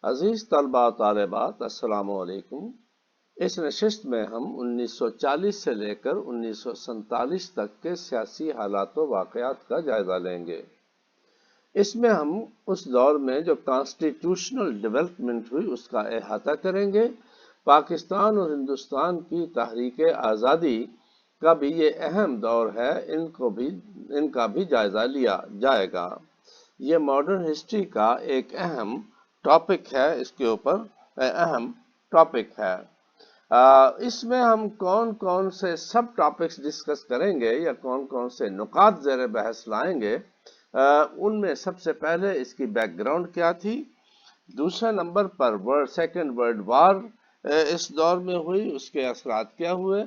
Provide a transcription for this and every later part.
عزیز طلباء و طالبات، السلام علیکم۔ اس نشست میں ہم 1940 سے لے کر 1947 تک کے سیاسی حالات و واقعات کا جائزہ لیں گے۔ اس میں ہم اس دور میں جو کانسٹیٹیوشنل ڈیولپمنٹ ہوئی اس کا احاطہ کریں گے۔ پاکستان اور ہندوستان کی تحریک آزادی کا بھی یہ اہم دور ہے، ان کا بھی جائزہ لیا جائے گا۔ یہ ماڈرن ہسٹری کا ایک اہم ٹاپک ہے، اس کے اوپر اہم ٹاپک ہے۔ اس میں ہم کون کون سے سب ٹاپکس ڈسکس کریں گے یا کون کون سے نکات زیر بحث لائیں گے، ان میں سب سے پہلے اس کی بیک گراؤنڈ کیا تھی، دوسرے نمبر پر سیکنڈ ورلڈ وار اس دور میں ہوئی، اس کے اثرات کیا ہوئے،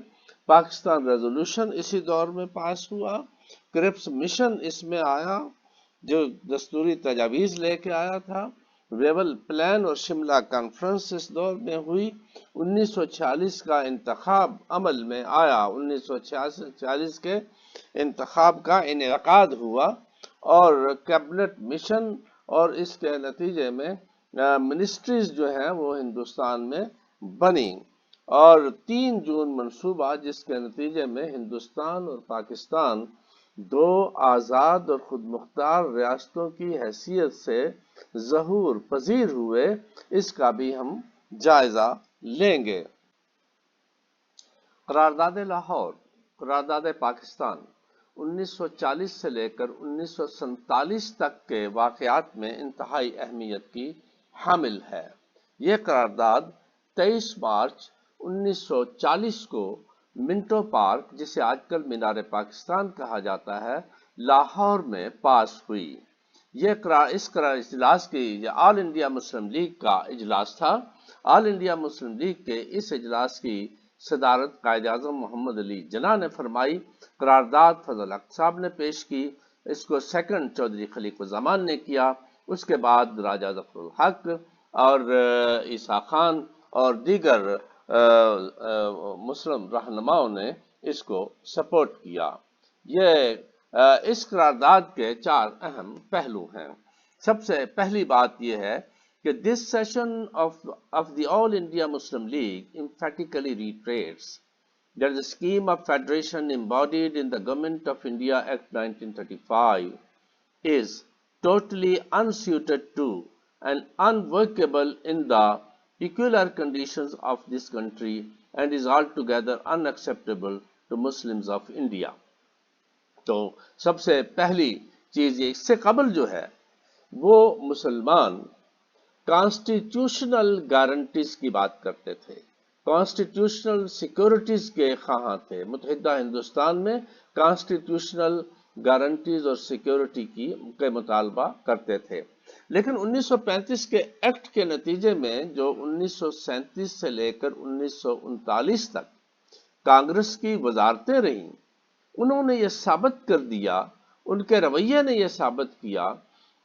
پاکستان ریزولوشن اسی دور میں پاس ہوا، کرپس مشن اس میں آیا جو دستوری تجاویز لے کے آیا تھا، ریول پلان اور شملہ کانفرنس اس دور میں ہوئی، 1946 کا انتخاب عمل میں آیا، 1946 کے انتخاب کا انعقاد ہوا اور کیبنٹ مشن اور اس کے نتیجے میں منسٹریز جو ہیں وہ ہندوستان میں بنی، اور 3 جون منصوبہ جس کے نتیجے میں ہندوستان اور پاکستان دو آزاد اور خود مختار ریاستوں کی حیثیت سے ظہور پذیر ہوئے، اس کا بھی ہم جائزہ لیں گے۔ قرارداد لاہور، قرارداد پاکستان 1940 سے لے کر 1947 تک کے واقعات میں انتہائی اہمیت کی حامل ہے۔ یہ قرارداد 23 مارچ 1940 کو منٹو پارک، جسے آج کل مینار پاکستان کہا جاتا ہے، لاہور میں پاس ہوئی۔ اس اجلاس کی آل انڈیا مسلم لیگ کا اجلاس تھا۔ آل انڈیا مسلم لیگ کے اس اجلاس کی صدارت قائد اعظم محمد علی جناح نے فرمائی۔ قرارداد فضل حق صاحب نے پیش کی، اس کو سیکنڈ چودھری خلیق الزمان نے کیا، اس کے بعد راجہ ظفر الحق اور عیسیٰ خان اور دیگر مسلم رہنماؤں نے اس کو سپورٹ کیا۔ اس قرارداد کے 4 اہم پہلو ہیں۔ سب سے پہلی بات یہ ہے کہ this session of the All India Muslim League emphatically reiterates that the scheme of federation embodied in the Government of India Act 1935 is totally unsuited to and unworkable in the peculiar conditions of this country and is altogether unacceptable to Muslims of India۔ تو سب سے پہلی چیز یہ، اس سے قبل جو ہے وہ مسلمان کانسٹیٹیوشنل گارنٹیز کی بات کرتے تھے، کانسٹیٹیوشنل سیکورٹیز کے خواہاں تھے۔ متحدہ ہندوستان میں کانسٹیٹیوشنل گارنٹیز اور سیکورٹی کے مطالبہ کرتے تھے، لیکن 1935 کے ایکٹ کے نتیجے میں جو 1937 سے لے کر 1939 تک کانگریس کی وزارتیں رہیں، انہوں نے یہ ثابت کر دیا، ان کے رویے نے یہ ثابت کیا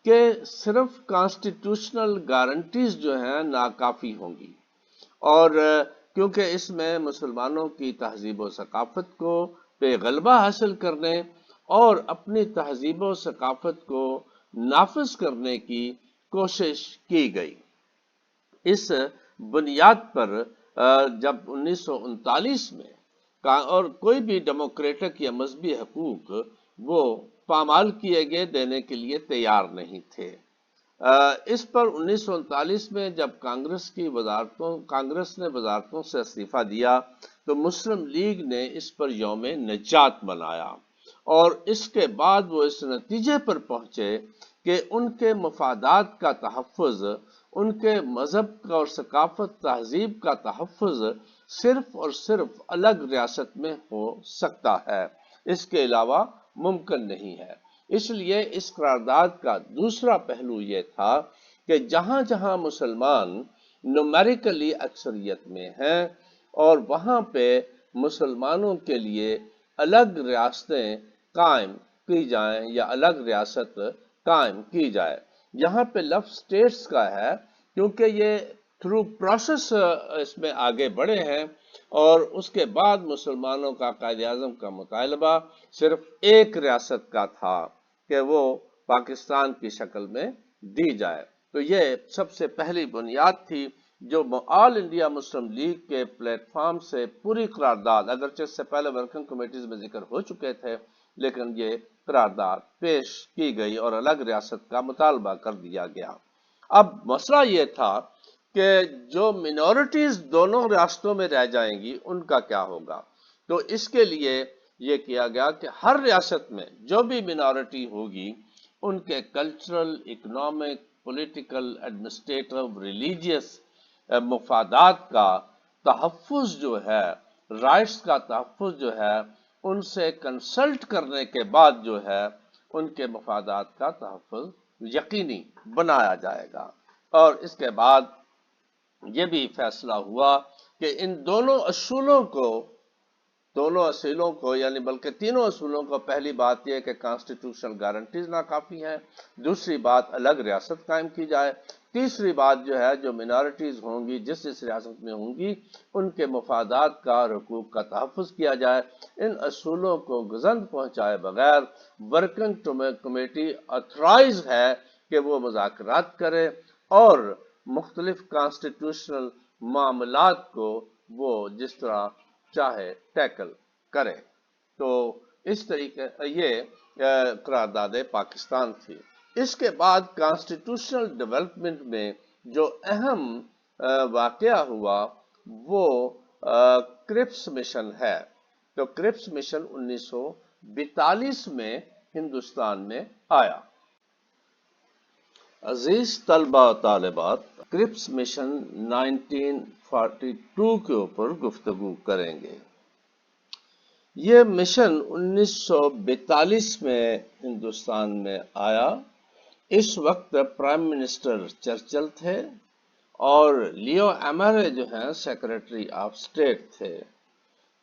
کہ صرف کانسٹیٹیوشنل گارنٹیز جو ہیں ناکافی ہوں گی، اور کیونکہ اس میں مسلمانوں کی تہذیب و ثقافت کو پہ غلبہ حاصل کرنے اور اپنی تہذیب و ثقافت کو نافذ کرنے کی کوشش کی گئی۔ اس بنیاد پر جب 1939 میں اور کوئی بھی ڈیموکریٹک یا مذہبی حقوق وہ پامال کیے گئے، دینے کے لیے تیار نہیں تھے۔ اس پر 1939 میں جب کانگریس نے وزارتوں سے استعفیٰ دیا تو مسلم لیگ نے اس پر یوم نجات منایا، اور اس کے بعد وہ اس نتیجے پر پہنچے کہ ان کے مفادات کا تحفظ، ان کے مذہب اور ثقافت تہذیب کا تحفظ صرف اور صرف الگ ریاست میں ہو سکتا ہے، اس کے علاوہ ممکن نہیں ہے۔ اس لیے اس قرارداد کا دوسرا پہلو یہ تھا کہ جہاں جہاں مسلمان نومیریکلی اکثریت میں ہیں اور وہاں پہ مسلمانوں کے لیے الگ ریاستیں قائم کی جائیں یا الگ ریاست قائم کی جائے۔ یہاں پہ لفظ اسٹیٹس کا ہے کیونکہ یہ تھرو پروسیس اس میں آگے بڑھے ہیں، اور اس کے بعد مسلمانوں کا قائد اعظم کا مطالبہ صرف ایک ریاست کا تھا کہ وہ پاکستان کی شکل میں دی جائے۔ تو یہ سب سے پہلی بنیاد تھی جو آل انڈیا مسلم لیگ کے پلیٹ فارم سے پوری قرارداد، اگرچہ اس سے پہلے ورکنگ کمیٹیز میں ذکر ہو چکے تھے، لیکن یہ قرارداد پیش کی گئی اور الگ ریاست کا مطالبہ کر دیا گیا۔ اب مسئلہ یہ تھا کہ جو منورٹیز دونوں ریاستوں میں رہ جائیں گی ان کا کیا ہوگا۔ تو اس کے لیے یہ کیا گیا کہ ہر ریاست میں جو بھی منورٹی ہوگی ان کے cultural, economic, political, administrative, religious مفادات کا تحفظ جو ہے، رائٹس کا تحفظ جو ہے، ان سے کنسلٹ کرنے کے بعد جو ہے ان کے مفادات کا تحفظ یقینی بنایا جائے گا۔ اور اس کے بعد یہ بھی فیصلہ ہوا کہ ان دونوں اصولوں کو یعنی بلکہ تینوں اصولوں کو، پہلی بات یہ کہ کانسٹیٹیوشنل گارنٹیز ناکافی ہیں، دوسری بات الگ ریاست قائم کی جائے، تیسری بات جو ہے جو منارٹیز ہوں گی جس ریاست میں ہوں گی ان کے مفادات کا اور حقوق کا تحفظ کیا جائے۔ ان اصولوں کو گزند پہنچائے بغیر ورکنگ کمیٹی اتھرائز ہے کہ وہ مذاکرات کرے اور مختلف کانسٹیٹیوشنل معاملات کو وہ جس طرح چاہے ٹیکل کرے۔ تو اس طریقے یہ قرارداد پاکستان تھی۔ اس کے بعد کانسٹیٹیوشنل ڈیولپمنٹ میں جو اہم واقعہ ہوا وہ کرپس مشن ہے۔ تو کرپس مشن 1942 میں ہندوستان میں آیا۔ عزیز طلبہ و طالبات، کرپس مشن 1942 کے اوپر گفتگو کریں گے۔ یہ مشن 1942 میں ہندوستان میں آیا۔ اس وقت پرائم منسٹر چرچل تھے اور لیو ایمرے جو ہیں سیکریٹری آف اسٹیٹ تھے۔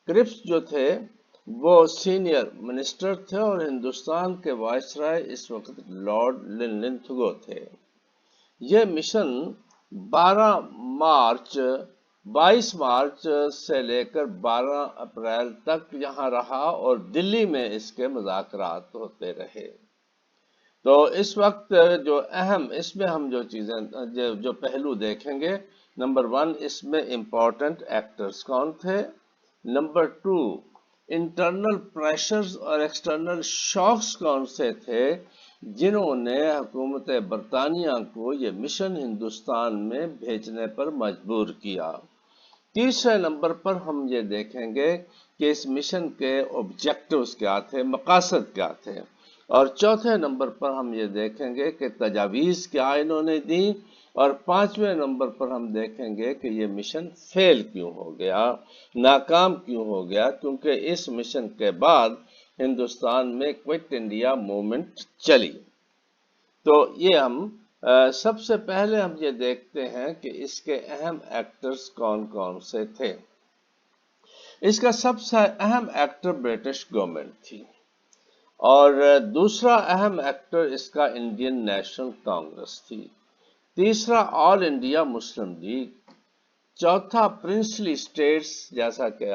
کرپس جو تھے وہ سینئر منسٹر تھے اور ہندوستان کے وائسرائے اس وقت لارڈ لنتھگو تھے۔ یہ مشن 22 مارچ سے لے کر 12 اپریل تک یہاں رہا اور دلی میں اس کے مذاکرات ہوتے رہے۔ تو اس وقت جو اہم اس میں ہم جو چیزیں جو پہلو دیکھیں گے، نمبر 1 اس میں امپورٹنٹ ایکٹرز کون تھے، نمبر 2 انٹرنل پریشرز اور ایکسٹرنل شاکس کون سے تھے جنہوں نے حکومت برطانیہ کو یہ مشن ہندوستان میں بھیجنے پر مجبور کیا۔ تیسرے نمبر پر ہم یہ دیکھیں گے کہ اس مشن کے آبجیکٹوز کیا تھے، مقاصد کیا تھے، اور چوتھے نمبر پر ہم یہ دیکھیں گے کہ تجاویز کیا انہوں نے دی، اور 5ویں نمبر پر ہم دیکھیں گے کہ یہ مشن فیل کیوں ہو گیا، ناکام کیوں ہو گیا، کیونکہ اس مشن کے بعد ہندوستان میں کوئٹ انڈیا موومنٹ چلی۔ تو یہ ہم سب سے پہلے ہم یہ دیکھتے ہیں کہ اس کے اہم ایکٹرز کون کون سے تھے۔ اس کا سب سے اہم ایکٹر برٹش گورنمنٹ تھی، اور دوسرا اہم ایکٹر اس کا انڈین نیشنل کانگریس تھی، تیسرا آل انڈیا مسلم لیگ، چوتھا پرنسلی اسٹیٹس، جیسا کہ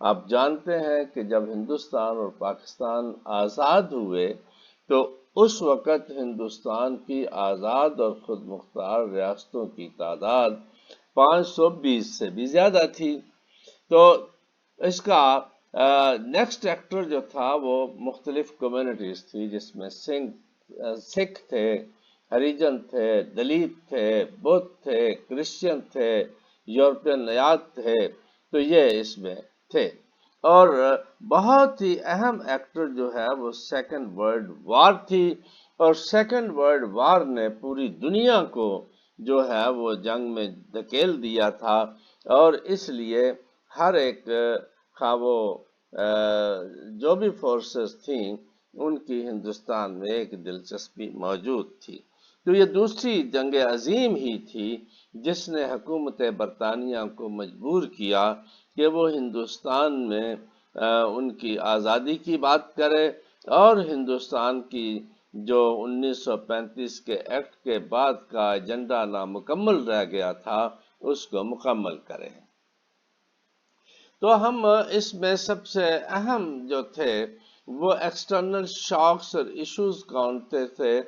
آپ جانتے ہیں کہ جب ہندوستان اور پاکستان آزاد ہوئے تو اس وقت ہندوستان کی آزاد اور خود مختار ریاستوں کی تعداد 520 سے بھی زیادہ تھی۔ تو اس کا نیکسٹ ایکٹر جو تھا وہ مختلف کمیونٹیز تھی، جس میں سکھ تھے، ہریجن تھے، دلت تھے، بدھ تھے، کرسچن تھے، یورپین نیاد تھے، تو یہ اس میں تھے۔ اور بہت ہی اہم ایکٹر جو ہے وہ سیکنڈ ورلڈ وار تھی، اور سیکنڈ ورلڈ وار نے پوری دنیا کو جو ہے وہ جنگ میں دھکیل دیا تھا، اور اس لیے ہر ایک وہ جو بھی فورسز تھیں ان کی ہندوستان میں ایک دلچسپی موجود تھی۔ تو یہ دوسری جنگ عظیم ہی تھی جس نے حکومت برطانیہ کو مجبور کیا کہ وہ ہندوستان میں ان کی آزادی کی بات کرے اور ہندوستان کی جو 1935 کے ایکٹ کے بعد کا ایجنڈا نامکمل رہ گیا تھا اس کو مکمل کرے۔ تو ہم اس میں سب سے اہم جو تھے وہ ایکسٹرنل شاکس اور ایشوز کون تھے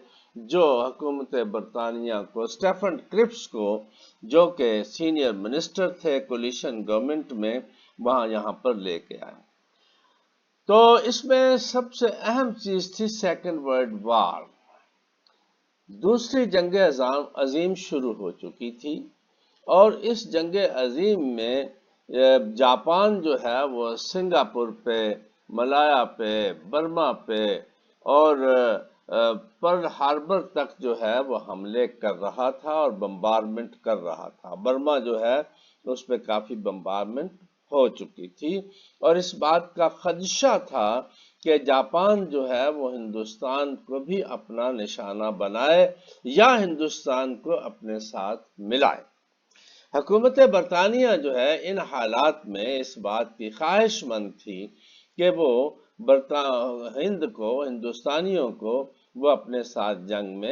جو حکومت برطانیہ کو اسٹیفن کرپس کو جو کہ سینئر منسٹر تھے کولیشن گورنمنٹ میں وہاں یہاں پر لے کے آئے۔ تو اس میں سب سے اہم چیز تھی سیکنڈ ورلڈ وار۔ دوسری جنگ عظیم شروع ہو چکی تھی اور اس جنگ عظیم میں جاپان جو ہے وہ سنگاپور پہ، ملایا پہ، برما پہ اور پرل ہاربر تک جو ہے وہ حملے کر رہا تھا اور بمبارمنٹ کر رہا تھا۔ برما جو ہے اس پہ کافی بمبارمنٹ ہو چکی تھی اور اس بات کا خدشہ تھا کہ جاپان جو ہے وہ ہندوستان کو بھی اپنا نشانہ بنائے یا ہندوستان کو اپنے ساتھ ملائے۔ حکومت برطانیہ جو ہے ان حالات میں اس بات کی خواہش مند تھی کہ وہ ہند کو، ہندوستانیوں کو وہ اپنے ساتھ جنگ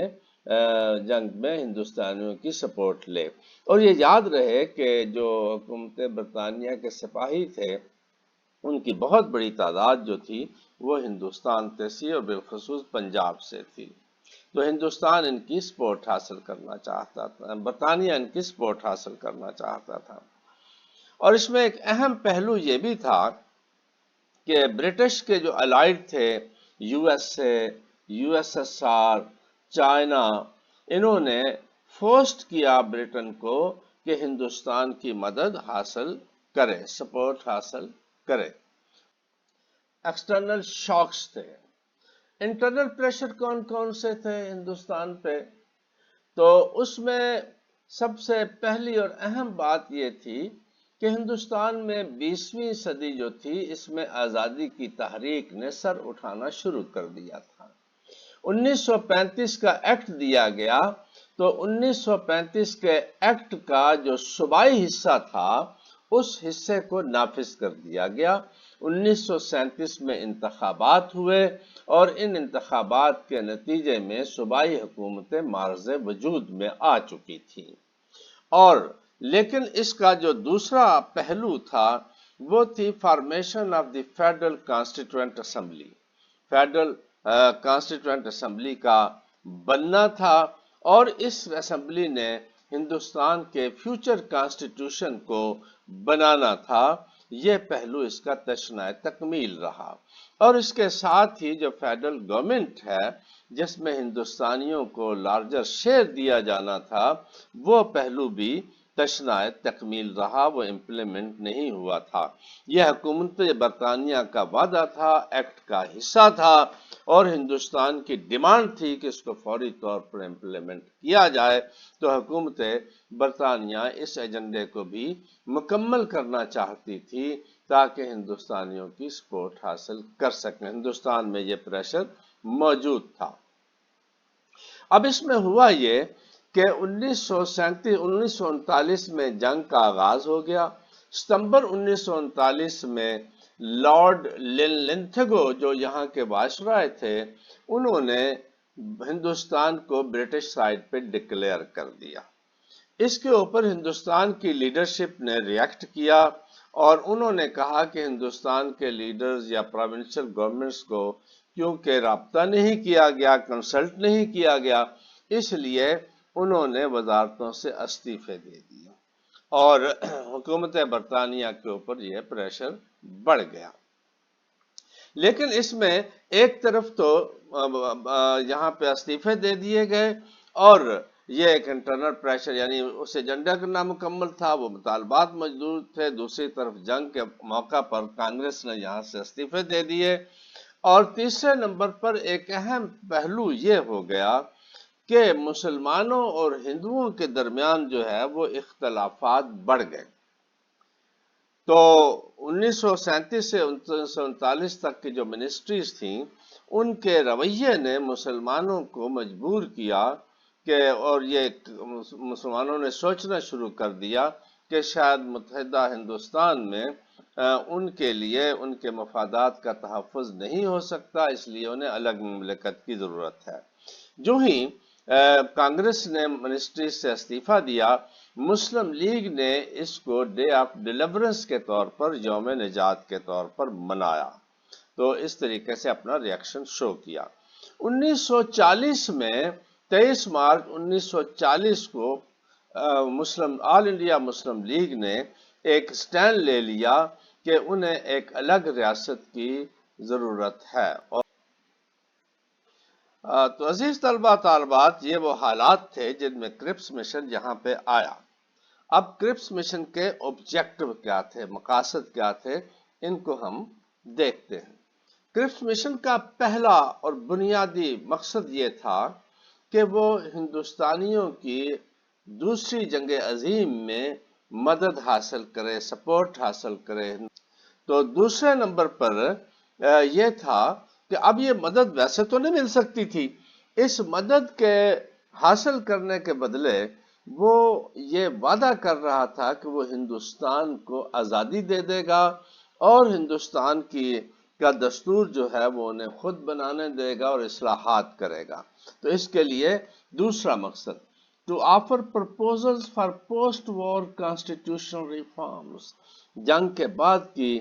میں ہندوستانیوں کی سپورٹ لے۔ اور یہ یاد رہے کہ جو حکومت برطانیہ کے سپاہی تھے ان کی بہت بڑی تعداد جو تھی وہ ہندوستان سے تھی اور بالخصوص پنجاب سے تھی۔ تو ہندوستان ان کی سپورٹ حاصل کرنا چاہتا تھا، برطانیہ ان کی سپورٹ حاصل کرنا چاہتا تھا۔ اور اس میں ایک اہم پہلو یہ بھی تھا کہ برٹش کے جو الائڈ تھے، U S A, U S S R, China, انہوں نے فورسٹ کیا برٹن کو کہ ہندوستان کی مدد حاصل کرے، سپورٹ حاصل کرے۔ ایکسٹرنل شاکس تھے۔ انٹرنل پریشر کون کون سے تھے ہندوستان پہ؟ تو اس میں سب سے پہلی اور اہم بات یہ تھی کہ ہندوستان میں 20ویں صدی جو تھی اس میں آزادی کی تحریک نے سر اٹھانا شروع کر دیا تھا۔ 1935 کا ایکٹ دیا گیا تو 1935 کے ایکٹ کا جو صوبائی حصہ تھا اس حصے کو نافذ کر دیا گیا۔ 1937 میں انتخابات ہوئے اور ان انتخابات کے نتیجے میں صوبائی حکومتیں معرض وجود میں آ چکی تھیں۔ اور لیکن اس کا جو دوسرا پہلو تھا وہ تھی formation of the federal constituent assembly. Federal constituent assembly کا بننا تھا اور اس اسمبلی نے ہندوستان کے فیوچر کانسٹیٹیوشن کو بنانا تھا۔ یہ پہلو اس کا تشنۂ تکمیل رہا اور اس کے ساتھ ہی جو فیڈرل گورنمنٹ ہے جس میں ہندوستانیوں کو لارجر شیئر دیا جانا تھا وہ پہلو بھی تشنۂ تکمیل رہا، وہ امپلیمنٹ نہیں ہوا تھا۔ یہ حکومت برطانیہ کا وعدہ تھا، ایکٹ کا حصہ تھا اور ہندوستان کی ڈیمانڈ تھی کہ اس کو فوری طور پر امپلیمنٹ کیا جائے۔ تو حکومت برطانیہ اس ایجنڈے کو بھی مکمل کرنا چاہتی تھی تاکہ ہندوستانیوں کی سپورٹ حاصل کر سکیں۔ ہندوستان میں یہ پریشر موجود تھا۔ اب اس میں ہوا یہ کہ 1939 میں جنگ کا آغاز ہو گیا۔ ستمبر 1939 میں لارڈ لنتھگو جو یہاں کے وائسرائے تھے انہوں نے ہندوستان کو برٹش سائڈ پہ ڈکلیئر کر دیا۔ اس کے اوپر ہندوستان کی لیڈرشپ نے ریئیکٹ کیا اور انہوں نے کہا کہ ہندوستان کے لیڈرز یا پروونشل گورنمنٹس کو کیونکہ رابطہ نہیں کیا گیا، کنسلٹ نہیں کیا گیا، اس لیے انہوں نے وزارتوں سے استعفے دے دیے اور حکومت برطانیہ کے اوپر یہ پریشر بڑھ گیا۔ لیکن اس میں ایک طرف تو یہاں پہ استعفے دے دیے گئے اور یہ ایک انٹرنل پریشر یعنی اس ایجنڈا کا نامکمل تھا، وہ مطالبات موجود تھے۔ دوسری طرف جنگ کے موقع پر کانگریس نے یہاں سے استعفے دے دیے اور تیسرے نمبر پر ایک اہم پہلو یہ ہو گیا کہ مسلمانوں اور ہندوؤں کے درمیان جو ہے وہ اختلافات بڑھ گئے۔ تو 1937 سے 1939 تک کی جو منسٹریز تھیں ان کے رویے نے مسلمانوں کو مجبور کیا کہ اور یہ مسلمانوں نے سوچنا شروع کر دیا کہ شاید متحدہ ہندوستان میں ان کے لیے ان کے مفادات کا تحفظ نہیں ہو سکتا، اس لیے انہیں الگ مملکت کی ضرورت ہے۔ جو ہی کانگریس نے منسٹری سے استعفیٰ دیا، مسلم لیگ نے اس کو ڈے آف ڈیلیورنس کے طور پر، یوم نجات کے طور پر منایا، تو اس طریقے سے اپنا ریئیکشن شو کیا۔ 1940 میں 23 مارچ 1940 کو آل انڈیا مسلم لیگ نے ایک سٹینڈ لے لیا کہ انہیں ایک الگ ریاست کی ضرورت ہے۔ تو عزیز طلبہ طالبات، یہ وہ حالات تھے جن میں کرپس مشن یہاں پہ آیا۔ اب کرپس مشن کے آبجیکٹو کیا تھے، مقاصد کیا تھے، ان کو ہم دیکھتے ہیں۔ کرپس مشن کا پہلا اور بنیادی مقصد یہ تھا کہ وہ ہندوستانیوں کی دوسری جنگ عظیم میں مدد حاصل کرے، سپورٹ حاصل کرے۔ تو دوسرے نمبر پر یہ تھا کہ اب یہ مدد ویسے تو نہیں مل سکتی تھی، اس مدد کے حاصل کرنے کے بدلے وہ یہ وعدہ کر رہا تھا کہ وہ ہندوستان کو آزادی دے دے گا اور ہندوستان کا دستور جو ہے وہ انہیں خود بنانے دے گا اور اصلاحات کرے گا۔ تو اس کے لیے دوسرا مقصد to offer proposals for post war constitutional reforms, جنگ کے بعد کی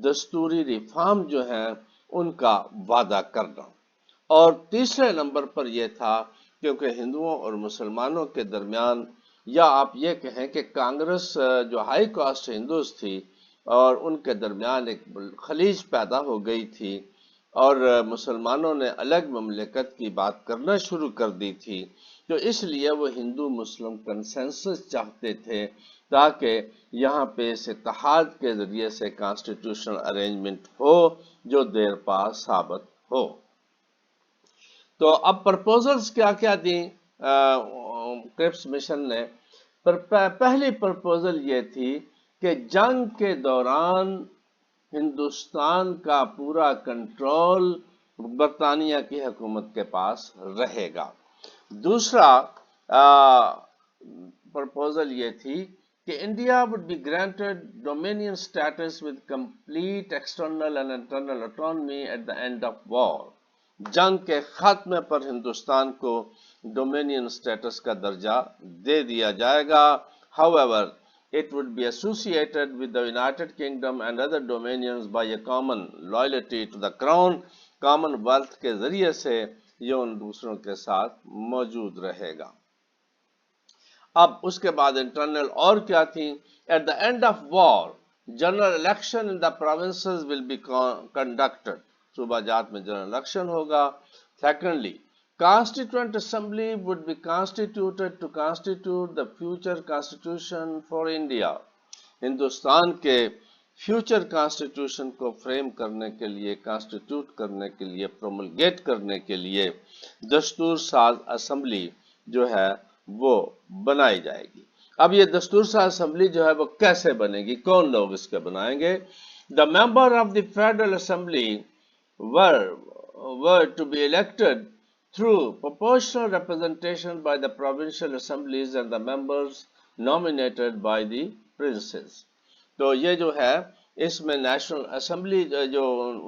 دستوری ریفارم جو ہیں ان کا وعدہ کرنا۔ اور تیسرے نمبر پر یہ تھا کیونکہ ہندوؤں اور مسلمانوں کے درمیان، یا آپ یہ کہیں کہ کانگریس جو ہائی کاسٹ ہندوز تھی اور ان کے درمیان ایک خلیج پیدا ہو گئی تھی اور مسلمانوں نے الگ مملکت کی بات کرنا شروع کر دی تھی، تو اس لیے وہ ہندو مسلم کنسنسس چاہتے تھے تاکہ یہاں پہ اس اتحاد کے ذریعے سے کانسٹیٹیوشنل ارینجمنٹ ہو جو دیر پا ثابت ہو۔ تو اب پرپوزلز کیا کیا دیں کرپس مشن نے؟ پہلی پرپوزل یہ تھی کہ جنگ کے دوران ہندوستان کا پورا کنٹرول برطانیہ کی حکومت کے پاس رہے گا۔ دوسرا پرپوزل یہ تھی کہ India would be granted dominion status with complete external and internal autonomy at the end of war۔ جنگ کے خاتمے پر ہندوستان کو ڈومینین سٹیٹس کا درجہ دے دیا جائے گا۔ However, it would be associated with the United Kingdom and other dominions by a common loyalty to the crown۔ Common wealth کے ذریعے سے یہ ان دوسروں کے ساتھ موجود رہے گا۔ اب اس کے بعد انٹرنل اور کیا تھی؟ At the end of war, general election in the provinces will be conducted۔ صوبہ جات میں جنرل الیکشن ہوگا۔ Secondly, Constituent Assembly would be constituted to constitute the future constitution for India۔ Hindustan کے فیوچر کانسٹیٹیوشن کو frame کرنے کے لیے، constituted کرنے کے لیے، پروملگیٹ کرنے کے لیے دستور ساز اسمبلی جو ہے وہ بنائی جائے گی۔ اب یہ دستور ساز اسمبلی جو ہے وہ کیسے بنے گی، کون لوگ اس کے بنائیں گے؟ The member of the Federal Assembly were to be elected through proportional representation by the provincial assemblies and the members nominated by the princes۔ تو یہ جو ہے اس میں نیشنل اسمبلی جو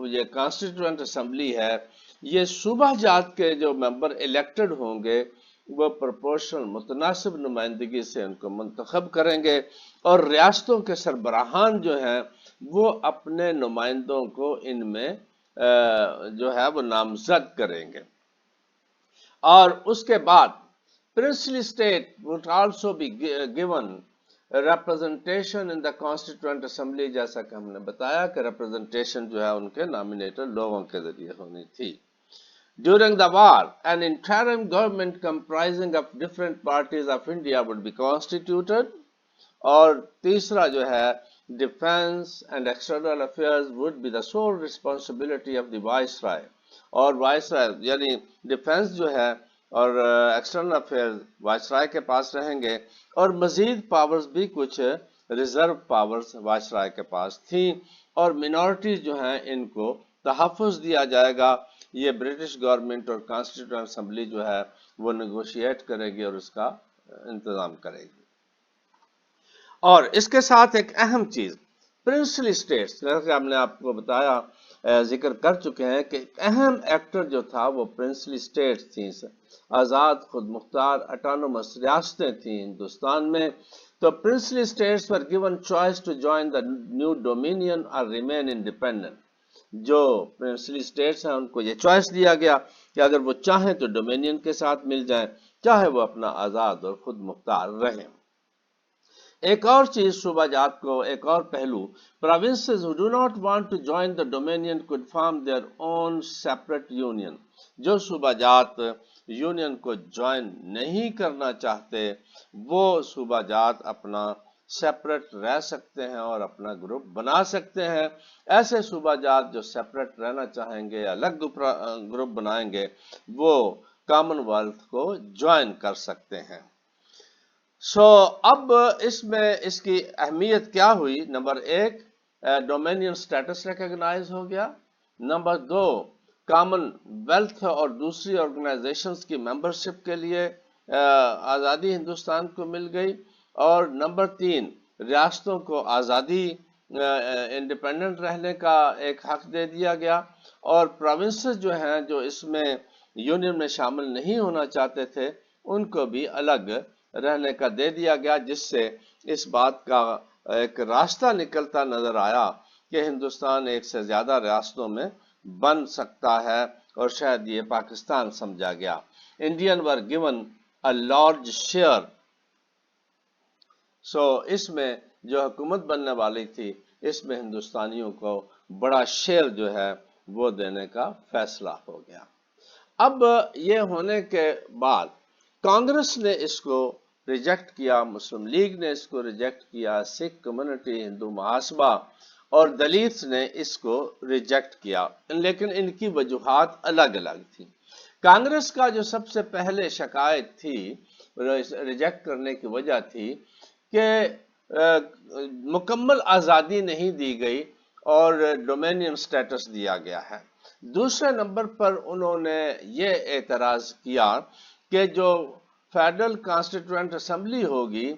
یہ کانسٹیٹوئنٹ اسمبلی ہے، یہ صوبہ جات کے جو ممبر الیکٹڈ ہوں گے وہ پروپورشنل متناسب نمائندگی سے ان کو منتخب کریں گے، اور ریاستوں کے سربراہان جو ہیں وہ اپنے نمائندوں کو ان میں جو ہے وہ نامزد کریں گے۔ اور اس کے بعد princely state would also be given representation in the constituent assembly، جیسا کہ ہم نے بتایا کہ representation جو ہے ان کے nominated لوگوں کے ذریعے ہونی تھی۔ During the war, an interim government comprising of different parties of India would be constituted۔ اور تیسرا جو ہے defense and external affairs would be the sole responsibility of the viceroy۔ اور وائسرائے یعنی ڈیفنس جو ہے اور ایکسٹرنل افیئرز وائسرائے کے پاس رہیں گے، اور مزید پاورز بھی کچھ ریزرو پاورز وائسرائے کے پاس تھیں، اور منورٹیز جو ہیں ان کو تحفظ دیا جائے گا۔ یہ برٹش گورنمنٹ اور کانسٹیٹیوئنٹ اسمبلی جو ہے وہ نیگوشیٹ کرے گی اور اس کا انتظام کرے گی۔ اور اس کے ساتھ ایک اہم چیز پرنسلی اسٹیٹس، جیسا کہ ہم نے آپ کو بتایا ذکر کر چکے ہیں کہ ایک اہم ایکٹر جو تھا وہ پرنسلی اسٹیٹس تھیں، آزاد خود مختار اٹانومس ریاستیں تھیں ہندوستان میں۔ تو princely states were given choice to join the new dominion or remain independent۔ جو پرنسلی اسٹیٹس ہیں ان کو یہ چوائس دیا گیا کہ اگر وہ چاہیں تو ڈومینین کے ساتھ مل جائیں، چاہے وہ اپنا آزاد اور خود مختار رہیں۔ ایک اور چیز صوبہ جات کو، ایک اور پہلو، provinces who do not want to join the dominion could form their own separate union۔ جو صوبہ جات یونین کو جوائن نہیں کرنا چاہتے، وہ صوبہ جات اپنا سیپریٹ رہ سکتے ہیں اور اپنا گروپ بنا سکتے ہیں۔ ایسے صوبہ جات جو سیپریٹ رہنا چاہیں گے، الگ گروپ بنائیں گے، وہ کامن ویلتھ کو جوائن کر سکتے ہیں۔ اب اس میں اس کی اہمیت کیا ہوئی؟ نمبر 1، ڈومینین سٹیٹس ریکگنائز ہو گیا۔ نمبر 2، کامن ویلتھ اور دوسری آرگنائزیشنز کی ممبرشپ کے لیے آزادی ہندوستان کو مل گئی۔ اور نمبر 3، ریاستوں کو آزادی، انڈیپینڈنٹ رہنے کا ایک حق دے دیا گیا، اور پروونسز جو ہیں جو اس میں یونین میں شامل نہیں ہونا چاہتے تھے، ان کو بھی الگ رہنے کا دے دیا گیا، جس سے اس بات کا ایک راستہ نکلتا نظر آیا کہ ہندوستان ایک سے زیادہ ریاستوں میں بن سکتا ہے، اور شاید یہ پاکستان سمجھا گیا۔ Indian were given a large share, اس میں جو حکومت بننے والی تھی، اس میں ہندوستانیوں کو بڑا شیئر جو ہے وہ دینے کا فیصلہ ہو گیا۔ اب یہ ہونے کے بعد کانگریس نے اس کو ریجیکٹ کیا، مسلم لیگ نے اس کو ریجیکٹ کیا، سکھ کمیونٹی، ہندو محاسبہ اور دلت نے اس کو ریجیکٹ کیا، لیکن ان کی وجوہات الگ الگ تھی۔ کانگریس کا جو سب سے پہلے شکایت تھی، ریجیکٹ کرنے کی وجہ تھی کہ مکمل آزادی نہیں دی گئی اور ڈومینین سٹیٹس دیا گیا ہے۔ دوسرے نمبر پر انہوں نے یہ اعتراض کیا کہ جو فیڈرل کانسٹیٹوئنٹ اسمبلی ہوگی،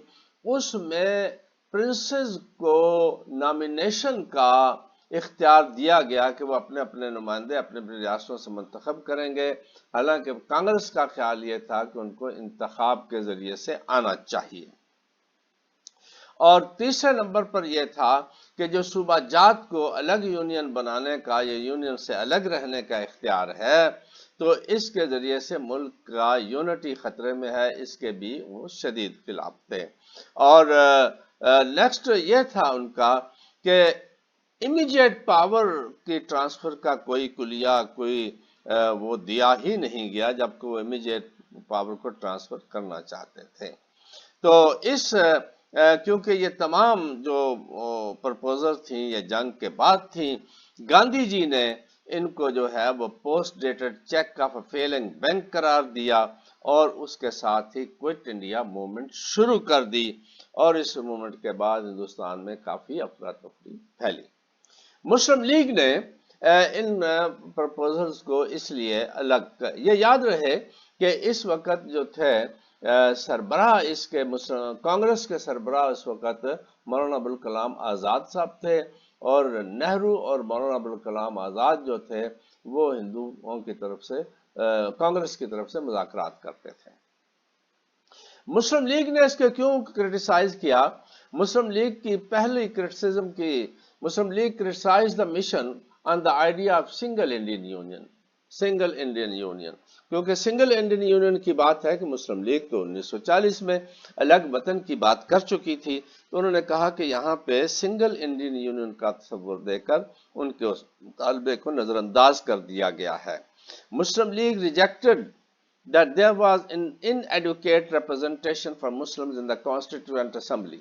اس میں پرنسز کو نامینیشن کا اختیار دیا گیا کہ وہ اپنے اپنے نمائندے اپنے اپنے ریاستوں سے منتخب کریں گے، حالانکہ کانگریس کا خیال یہ تھا کہ ان کو انتخاب کے ذریعے سے آنا چاہیے۔ اور تیسرے نمبر پر یہ تھا کہ جو صوبہ جات کو الگ یونین بنانے کا یا یونین سے الگ رہنے کا اختیار ہے، تو اس کے ذریعے سے ملک کا یونٹی خطرے میں ہے، اس کے بھی وہ شدید خلاف تھے۔ اور نیکسٹ یہ تھا ان کا کہ امیجیٹ پاور کی ٹرانسفر کا کوئی کلیہ کوئی وہ دیا ہی نہیں گیا، جبکہ وہ امیجیٹ پاور کو ٹرانسفر کرنا چاہتے تھے۔ تو اس کیونکہ یہ تمام جو پرپوزل تھیں یہ جنگ کے بعد تھیں، گاندھی جی نے ان کو جو ہے وہ post dated cheque of a feeling bank قرار دیا، اور اس کے ساتھ ہی کوئٹ انڈیا موومنٹ شروع کر دی، اور اس موومنٹ کے بعد ہندوستان میں کافی افراتفری پھیلی۔ مسلم لیگ نے ان پرپوزلز کو اس لیے الگ، یہ یاد رہے کہ اس وقت جو تھے سربراہ اس کے کانگریس کے سربراہ اس وقت مولانا ابوالکلام آزاد صاحب تھے، اور نہرو اور مولانا ابوالکلام آزاد جو تھے وہ ہندوؤں کی طرف سے کانگریس کی طرف سے مذاکرات کرتے تھے۔ مسلم لیگ نے اس کے کیوں کرٹیسائز کیا؟ مسلم لیگ کی پہلی کرٹیسزم کی، Muslim League criticised the mission on the idea of single Indian union, single Indian union, کیونکہ سنگل انڈین یونین کی بات ہے کہ مسلم لیگ تو 1940 میں الگ وطن کی بات کر چکی تھی، تو انہوں نے کہا کہ یہاں پہ سنگل انڈین یونین کا تصور دے کر ان کے اس مطالبے کو نظر انداز کر دیا گیا ہے۔ Muslim League rejected that there was an inadequate representation for Muslims in the Constituent Assembly۔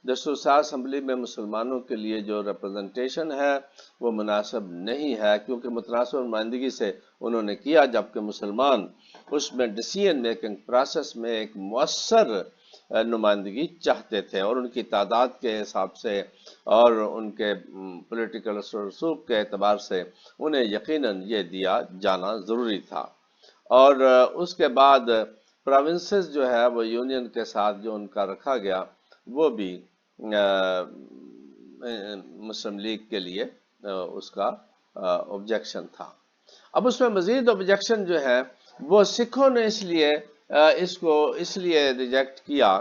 دستور اسمبلی میں مسلمانوں کے لیے جو ریپرزنٹیشن ہے وہ مناسب نہیں ہے، کیونکہ متناسب نمائندگی سے انہوں نے کیا، جبکہ مسلمان اس میں ڈیسیژن میکنگ پروسیس میں ایک مؤثر نمائندگی چاہتے تھے، اور ان کی تعداد کے حساب سے اور ان کے پولیٹیکل رسوخ کے اعتبار سے انہیں یقیناً یہ دیا جانا ضروری تھا۔ اور اس کے بعد پروونسز جو ہے وہ یونین کے ساتھ جو ان کا رکھا گیا وہ بھی مسلم لیگ کے لیے اس کا آبجیکشن تھا۔ اب اس میں مزید آبجیکشن جو ہے وہ سکھوں نے اس کو اس لیے ریجیکٹ کیا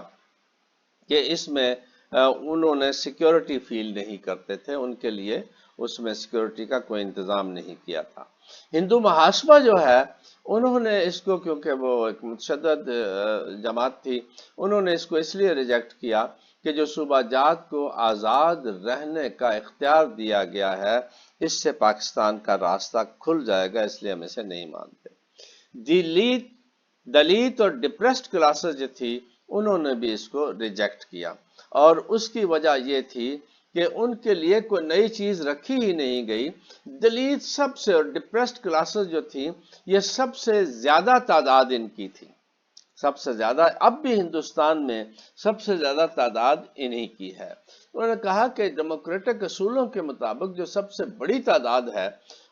کہ اس میں انہوں نے سیکیورٹی فیل نہیں کرتے تھے، ان کے لیے اس میں سیکورٹی کا کوئی انتظام نہیں کیا تھا۔ ہندو محاسبہ جو ہے انہوں نے اس کو، کیونکہ وہ ایک متشدد جماعت تھی، انہوں نے اس کو اس لیے ریجیکٹ کیا کہ جو صوبہ جات کو آزاد رہنے کا اختیار دیا گیا ہے اس سے پاکستان کا راستہ کھل جائے گا، اس لیے ہم اسے نہیں مانتے۔ دلت اور ڈپریسڈ کلاسز جو تھی انہوں نے بھی اس کو ریجیکٹ کیا، اور اس کی وجہ یہ تھی کہ ان کے لیے کوئی نئی چیز رکھی ہی نہیں گئی۔ دلت سب سے، اور ڈپریسڈ کلاسز جو تھی یہ سب سے زیادہ تعداد ان کی تھی، سب سے زیادہ، اب بھی ہندوستان میں سب سے زیادہ تعداد انہی کی ہے۔ انہوں نے کہا کہ ڈیموکریٹک اصولوں کے مطابق جو سب سے بڑی تعداد ہے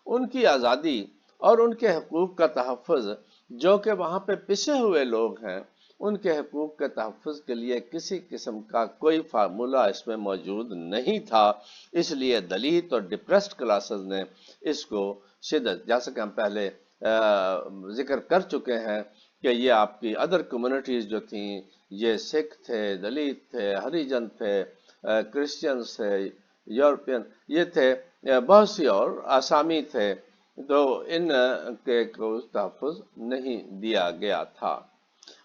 ان کی آزادی اور ان کے حقوق کا تحفظ، جو کہ وہاں پہ پسے ہوئے لوگ ہیں ان کے حقوق کے تحفظ کے لیے کسی قسم کا کوئی فارمولہ اس میں موجود نہیں تھا، اس لیے دلت اور ڈپریسڈ کلاسز نے اس کو شدت، جیسا کہ ہم پہلے ذکر کر چکے ہیں کہ یہ آپ کی ادر کمیونٹیز جو تھیں، یہ سکھ تھے، دلت تھے، ہریجن تھے، کرسچنز تھے، یورپین یہ تھے، بہت سی اور آسامی تھے، تو ان کے کو تحفظ نہیں دیا گیا تھا۔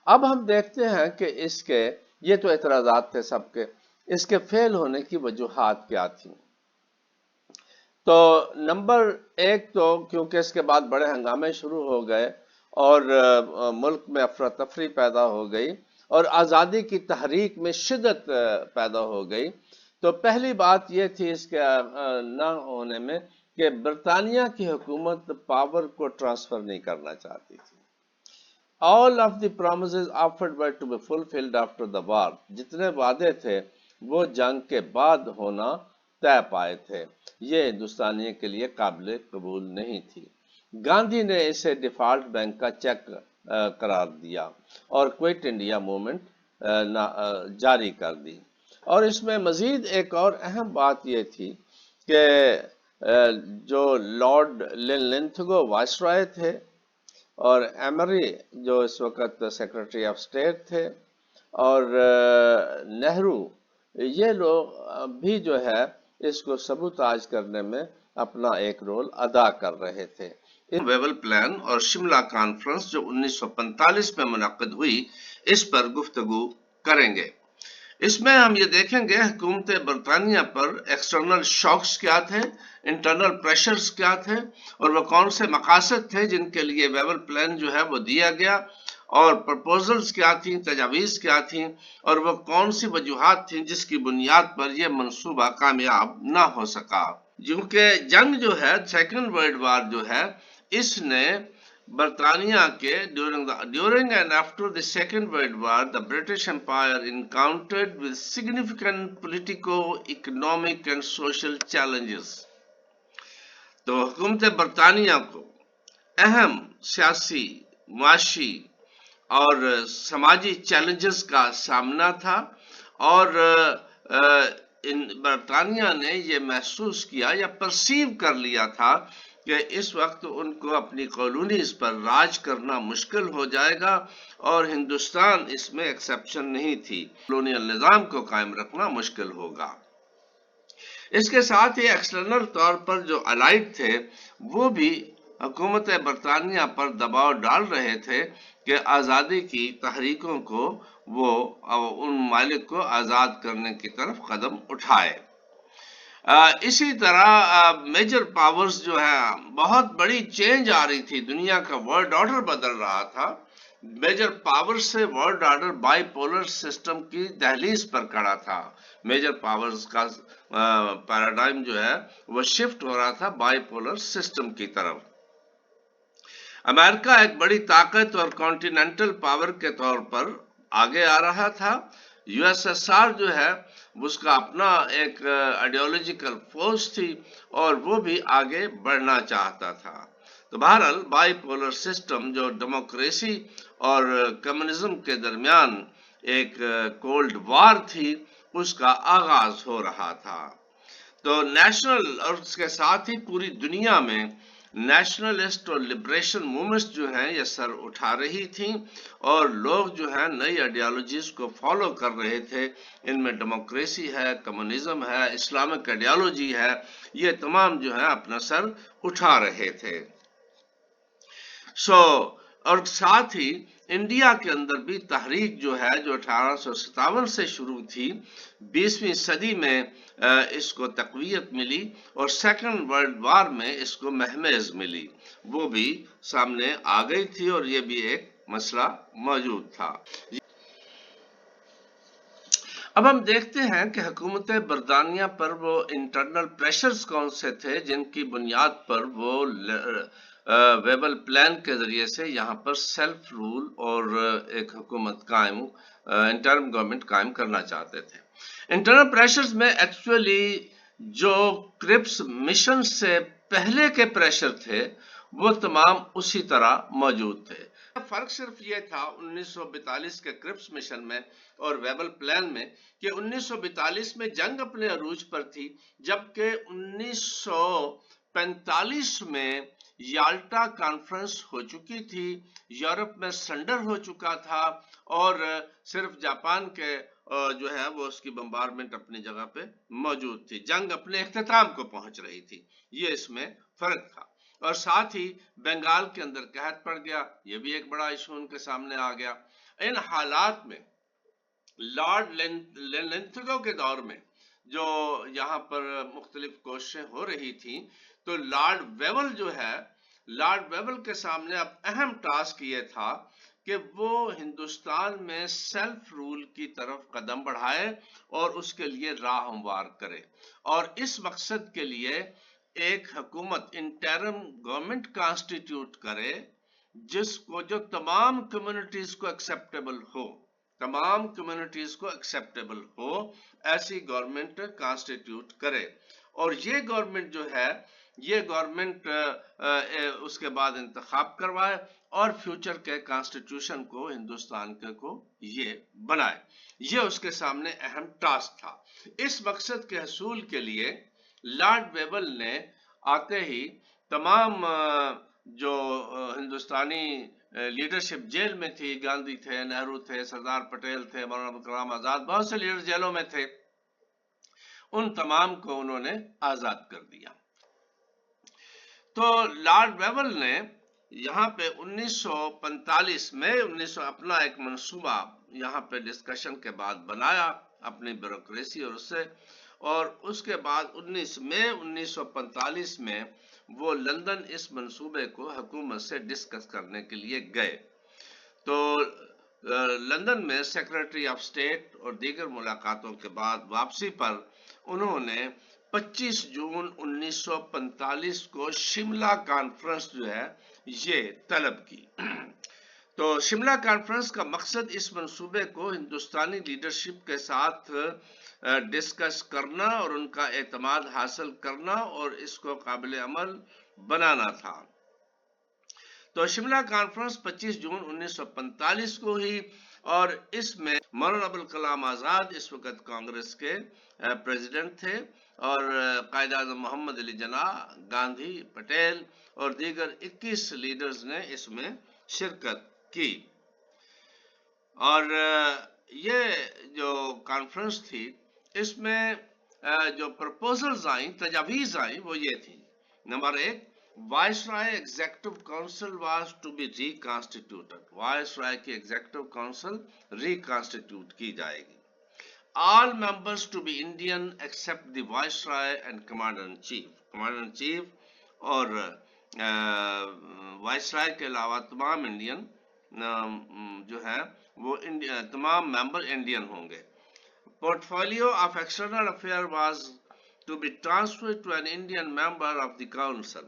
اب ہم دیکھتے ہیں کہ اس کے، یہ تو اعتراضات تھے سب کے، اس کے فیل ہونے کی وجوہات کیا تھیں۔ تو نمبر ایک تو کیونکہ اس کے بعد بڑے ہنگامے شروع ہو گئے اور ملک میں افراتفری پیدا ہو گئی اور آزادی کی تحریک میں شدت پیدا ہو گئی، تو پہلی بات یہ تھی اس کے نہ ہونے میں کہ برطانیہ کی حکومت پاور کو ٹرانسفر نہیں کرنا چاہتی تھی۔ All of the promises offered were to be fulfilled after the war. جتنے وعدے تھے وہ جنگ کے بعد ہونا طے پائے تھے، یہ ہندوستانیوں کے لیے قابل قبول نہیں تھی۔ گاندھی نے اسے ڈیفالٹ بینک کا چیک قرار دیا اور کوئٹ انڈیا موومنٹ جاری کر دی۔ اور اس میں مزید ایک اور اہم بات یہ تھی کہ جو لارڈ لنتھگو وائسرائے تھے اور ایمری جو اس وقت سیکرٹری آف اسٹیٹ تھے اور نہرو، یہ لوگ بھی جو ہے اس کو سبوتاژ کرنے میں اپنا ایک رول ادا کر رہے تھے۔ ویول پلان اور شملہ کانفرنس جو 1945 میں منعقد ہوئی اس پر گفتگو کریں گے۔ اس میں ہم یہ دیکھیں گے حکومت برطانیہ پر ایکسٹرنل شاکس کیا تھے، انٹرنل پریشرز کیا تھے، اور وہ کون سے مقاصد تھے جن کے لیے ویول پلان جو ہے وہ دیا گیا، اور پرپوزلز کیا تھیں، تجاویز کیا تھیں، اور وہ کون سی وجوہات تھیں جس کی بنیاد پر یہ منصوبہ کامیاب نہ ہو سکا۔ کیونکہ جنگ جو ہے، سیکنڈ ورلڈ وار جو ہے، اس نے برطانیہ کے during and after the Second World War, the British Empire encountered with significant politico-economic and social challenges. تو حکومت برطانیہ کو اہم سیاسی، معاشی اور سماجی چیلنجز کا سامنا تھا، اور برطانیہ نے یہ محسوس کیا یا پرسیو کر لیا تھا کہ اس وقت ان کو اپنی کالونیز پر راج کرنا مشکل ہو جائے گا، اور ہندوستان اس میں ایکسیپشن نہیں تھی، کالونیل نظام کو قائم رکھنا مشکل ہوگا۔ اس کے ساتھ ہی ایکسٹرنل طور پر جو الائڈ تھے وہ بھی حکومت برطانیہ پر دباؤ ڈال رہے تھے کہ آزادی کی تحریکوں کو وہ ان ممالک کو آزاد کرنے کی طرف قدم اٹھائے۔ اسی طرح میجر پاورز جو ہے، بہت بڑی چینج آ رہی تھی، دنیا کا ورلڈ آرڈر بدل رہا تھا، میجر پاور سے world order by polar system کی دہلیز پر کھڑا تھا، میجر پاورز کا پیراڈائم جو ہے وہ شفٹ ہو رہا تھا بائی پولر سسٹم کی طرف۔ امریکہ ایک بڑی طاقت اور کانٹیننٹل پاور کے طور پر آگے آ رہا تھا، یو ایس ایس آر جو ہے اس کا اپنا ایک آئیڈیالوجیکل فورس تھی اور وہ بھی آگے بڑھنا چاہتا تھا۔ تو بہرحال بائی پولر سسٹم جو ڈیموکریسی اور کمیونزم کے درمیان ایک کولڈ وار تھی، اس کا آغاز ہو رہا تھا۔ تو نیشنل، اور اس کے ساتھ ہی پوری دنیا میں نیشنلسٹ اور لبریشن موومنٹس جو ہیں یہ سر اٹھا رہی تھیں اور لوگ جو ہیں نئی آئیڈیالوجیز کو فالو کر رہے تھے. ان میں ڈیموکریسی ہے، کمیونزم ہے، اسلامک آئیڈیالوجی ہے، یہ تمام جو ہیں اپنا سر اٹھا رہے تھے. اور ساتھ ہی انڈیا کے اندر بھی تحریک جو ہے جو 1857 سے شروع تھی، 20ویں صدی میں اس کو تقویت ملی اور سیکنڈ ورلڈ وار میں اس کو مہمیز ملی، وہ بھی سامنے آ گئی تھی اور یہ بھی ایک مسئلہ موجود تھا. اب ہم دیکھتے ہیں کہ حکومت برطانیہ پر وہ انٹرنل پریشرز کون سے تھے جن کی بنیاد پر وہ ویبل پلان کے ذریعے سے یہاں پر سیلف رول اور ایک حکومت قائم، انٹرم گورنمنٹ قائم کرنا چاہتے تھے. انٹرنل پریشرز میں ایکچولی جو کرپس مشن سے پہلے کے پریشر تھے وہ تمام اسی طرح موجود تھے. فرق صرف یہ تھا 1942 کے کرپس مشن میں اور ویبل پلان میں کہ 1942 میں جنگ اپنے عروج پر تھی، جبکہ 1945 میں یالٹا کانفرنس ہو چکی تھی، یورپ میں سرنڈر ہو چکا تھا اور صرف جاپان کے جو ہے وہ اس کی بمبارمنٹ اپنی جگہ پہ موجود تھی. جنگ اپنے اختتام کو پہنچ رہی تھی، یہ اس میں فرق تھا. اور ساتھ ہی بنگال کے اندر قحط پڑ گیا، یہ بھی ایک بڑا ایشو ان کے سامنے آ گیا. ان حالات میں لارڈ لینتھگو کے دور میں جو یہاں پر مختلف کوششیں ہو رہی تھیں، تو لارڈ ویول کے سامنے اب اہم ٹاسک یہ تھا کہ وہ ہندوستان میں سیلف رول کی طرف قدم بڑھائے اور اس کے لیے راہ ہموار کرے، اور اس مقصد کے لیے ایک حکومت انٹرم گورنمنٹ کانسٹیٹیوٹ کرے جس کو جو تمام کمیونٹیز کو ایکسیپٹیبل ہو، ایسی گورنمنٹ کانسٹیٹیوٹ کرے. اور یہ گورنمنٹ جو ہے یہ گورنمنٹ اس کے بعد انتخاب کروائے اور فیوچر کے کانسٹیٹیوشن کو ہندوستان کے کو یہ بنائے. یہ اس کے سامنے اہم ٹاسک تھا. اس مقصد کے حصول کے لیے لارڈ ویبل نے آتے ہی تمام جو ہندوستانی لیڈرشپ جیل میں تھی، گاندھی تھے، نہرو تھے، سردار پٹیل تھے، مولانا ابوالکلام آزاد، بہت سے لیڈر جیلوں میں تھے، ان تمام کو انہوں نے آزاد کر دیا. تو لارڈ ویبل نے یہاں پہ 1945 میں اپنا ایک منصوبہ یہاں پہ ڈسکشن کے بعد بنایا اپنی بیوروکریسی اور اس کے بعد 1945 میں وہ لندن اس منصوبے کو حکومت سے ڈسکس کرنے کے لیے گئے. تو لندن میں سیکرٹری آف اسٹیٹ اور دیگر ملاقاتوں کے بعد واپسی پر انہوں نے 25 جون 1945 کو شملہ کانفرنس جو ہے یہ طلب کی. تو شملہ کانفرنس کا مقصد اس منصوبے کو ہندوستانی لیڈرشپ کے ساتھ ڈسکس کرنا اور ان کا اعتماد حاصل کرنا اور اس کو قابل عمل بنانا تھا. تو شملہ کانفرنس 25 جون 1945 کو ہی، اور اس میں مولانا ابوالکلام آزاد اس وقت کانگریس کے پریزیڈنٹ تھے اور قائد اعظم محمد علی جناح، گاندھی، پٹیل اور دیگر 21 لیڈرز نے اس میں شرکت کی. اور یہ جو کانفرنس تھی اس میں جو پرپوزلز آئیں، تجاویز آئیں، وہ یہ تھی. Number 1، viceroy executive council was to be reconstituted. Viceroy کی ایگزیکٹو کونسل ری کانسٹیٹیوٹ کی جائے گی. All members to be Indian except the Viceroy and Commander-in-Chief. Commander-in-Chief اور وائسرائے کے علاوہ تمام انڈین جو ہے وہ تمام ممبر انڈین ہوں گے. Portfolio of External Affairs was to be transferred to an Indian member of the Council.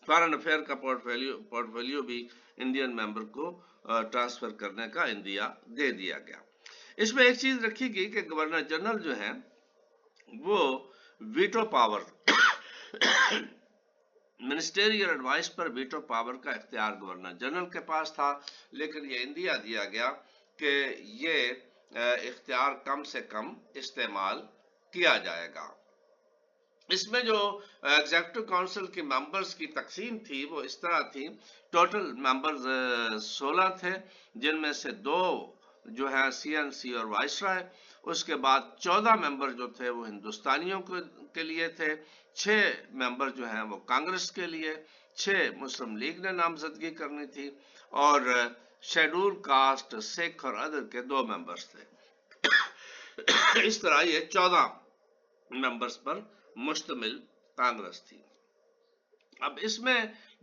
Foreign affair کا پورٹفولیو بھی انڈین ممبر کو ٹرانسفر کرنے کا اندیا دے دیا گیا. اس میں ایک چیز رکھی گئی کہ گورنر جنرل جو ہے وہ ویٹو پاور منسٹریل ایڈوائس پر ویٹو پاور کا اختیار گورنر جنرل کے پاس تھا، لیکن یہ اندیا دیا گیا کہ یہ اختیار کم سے کم استعمال کیا جائے گا. اس میں جو ایگزیکٹو کونسل کے ممبرز کی تقسیم تھی وہ اس طرح تھی، ٹوٹل ممبرز 16 تھے، جن میں سے 2 جو ہے سی این سی اور وائس رائے، اس کے بعد 14 ممبر جو تھے وہ ہندوستانیوں کے لیے تھے، 6 ممبر جو ہیں وہ کانگریس کے لیے، 6 مسلم لیگ نے نامزدگی کرنی تھی، اور شیڈول کاسٹ، سکھ اور ادر کے 2 ممبرز تھے۔ اس طرح یہ 14 ممبرز پر مشتمل کانگریس تھی۔ اب اس میں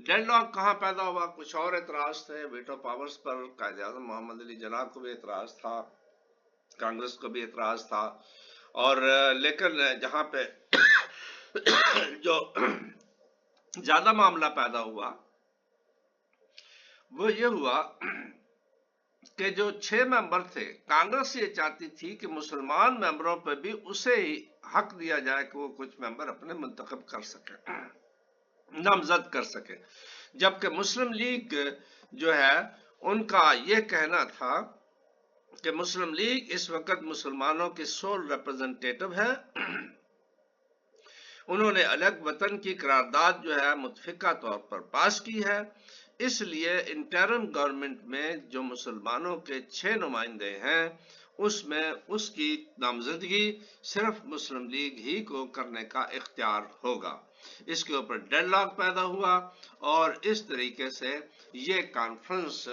ڈیڈ لاک کہاں پیدا ہوا؟ کچھ اور اعتراض تھے، ویٹو پاورز پر قائد اعظم محمد علی جناح کو بھی اعتراض تھا، کانگریس کو بھی اعتراض تھا، اور لیکن جہاں پہ جو زیادہ معاملہ پیدا ہوا وہ یہ ہوا کہ جو 6 ممبر تھے، کانگریس یہ چاہتی تھی کہ مسلمان ممبروں پہ بھی اسے ہی حق دیا جائے کہ وہ کچھ ممبر اپنے منتخب کر سکے، نامزد کر سکے، جبکہ مسلم لیگ جو ہے ان کا یہ کہنا تھا کہ مسلم لیگ اس وقت مسلمانوں کی سول ریپرزنٹیٹو ہے، انہوں نے الگ وطن کی قرارداد جو ہے متفقہ طور پر پاس کی ہے، اس لیے انٹرم گورنمنٹ میں جو مسلمانوں کے 6 نمائندے ہیں اس میں اس کی نامزدگی صرف مسلم لیگ ہی کو کرنے کا اختیار ہوگا۔ اس کے اوپر ڈیڈ لاک پیدا ہوا، اور اس طریقے سے یہ کانفرنس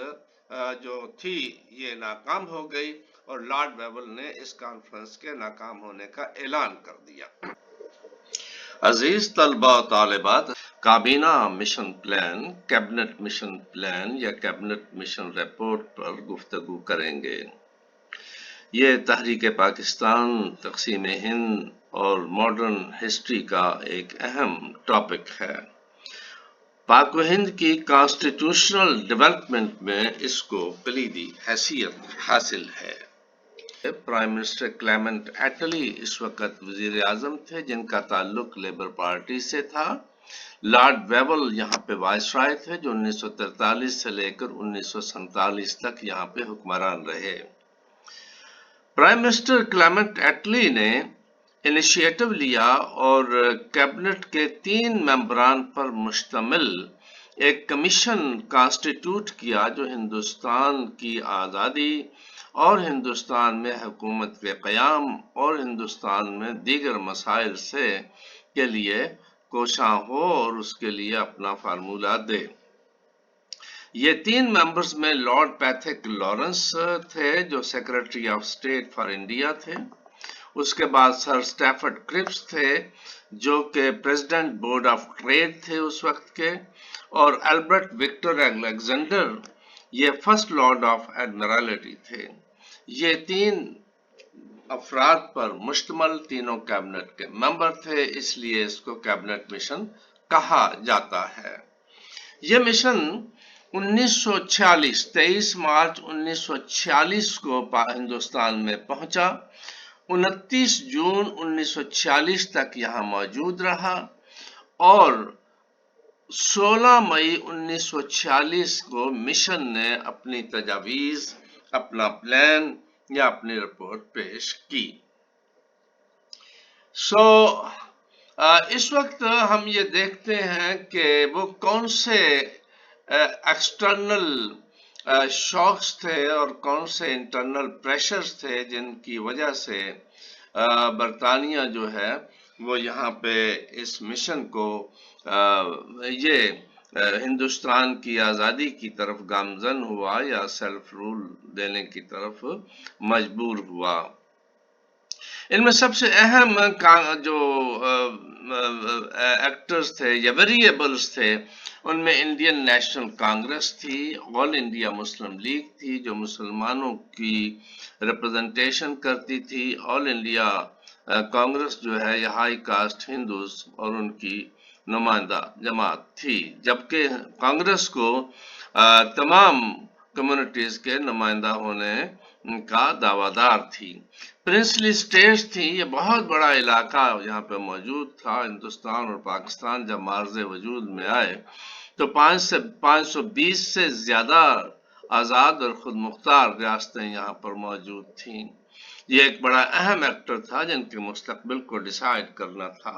جو تھی یہ ناکام ہو گئی، اور لارڈ ویول نے اس کانفرنس کے ناکام ہونے کا اعلان کر دیا۔ عزیز طلباء و طالبات، کابینہ mission plan, cabinet mission plan یا کیبنٹ مشن رپورٹ پر گفتگو کریں گے۔ یہ تحریک پاکستان، تقسیم ہند اور ماڈرن ہسٹری کا ایک اہم ٹاپک ہے۔ پاک و ہند کی کانسٹیٹیوشنل ڈیولپمنٹ میں اس کو کلیدی حیثیت حاصل ہے۔ پرائم منسٹر کلیمنٹ ایٹلی اس وقت وزیر اعظم تھے جن کا تعلق لیبر پارٹی سے تھا۔ لارڈ ویول یہاں پہ وائس رائے تھے جو 1943 سے لے کر 1947 تک یہاں پہ حکمران رہے۔ پرائم منسٹر کلیمنٹ ایٹلی نے انیشیٹو لیا اور کیبنٹ کے 3 ممبران پر مشتمل ایک کمیشن کانسٹیٹیوٹ کیا جو ہندوستان کی آزادی اور ہندوستان میں حکومت کے قیام اور ہندوستان میں دیگر مسائل کے لیے کوشاں ہو اور اس کے لیے اپنا فارمولہ دے۔ یہ 3 ممبرز میں لارڈ پیتھک لارنس تھے جو secretary of state for India تھے، اس کے بعد سر سٹیفرڈ کرپس تھے جو کہ پریزیڈنٹ بورڈ آف ٹریڈ تھے اس وقت کے، اور البرٹ وکٹر الیگزینڈر یہ فرسٹ لارڈ آف ایڈمرالٹی تھے۔ یہ 3 افراد پر مشتمل تینوں کیبنٹ کے ممبر تھے، اس لیے اس کو کیبنٹ مشن کہا جاتا ہے۔ یہ مشن 23 مارچ 1946 کو ہندوستان میں پہنچا، 29 جون 1946 تک یہاں موجود رہا، اور 16 مئی 1946 کو مشن نے اپنی تجاویز، اپنا پلان یا اپنی رپورٹ پیش کی۔ اس وقت ہم یہ دیکھتے ہیں کہ وہ کون سے ایکسٹرنل شاکس تھے اور کون سے انٹرنل پریشرز تھے جن کی وجہ سے برطانیہ جو ہے وہ یہاں پہ اس مشن کو یہ ہندوستان کی آزادی کی طرف گامزن ہوا یا سیلف رول دینے کی طرف مجبور ہوا۔ ان میں سب سے اہم جو ایکٹرز تھے یا ویریبلز تھے ان میں انڈین نیشنل کانگریس تھی، آل انڈیا مسلم لیگ تھی جو مسلمانوں کی ریپرزنٹیشن کرتی تھی، آل انڈیا کانگریس جو ہے یہ ہائی کاسٹ ہندوز اور ان کی نمائندہ جماعت تھی، جبکہ کانگریس کو تمام کمیونٹیز کے نمائندہ ہونے کا دعویدار تھی۔ پرنسلی اسٹیٹس تھی، یہ بہت بڑا علاقہ یہاں پہ موجود تھا۔ ہندوستان اور پاکستان جب معرض وجود میں آئے تو 520 سے زیادہ آزاد اور خود مختار ریاستیں یہاں پر موجود تھیں۔ یہ ایک بڑا اہم ایکٹر تھا جن کے مستقبل کو ڈیسائیڈ کرنا تھا۔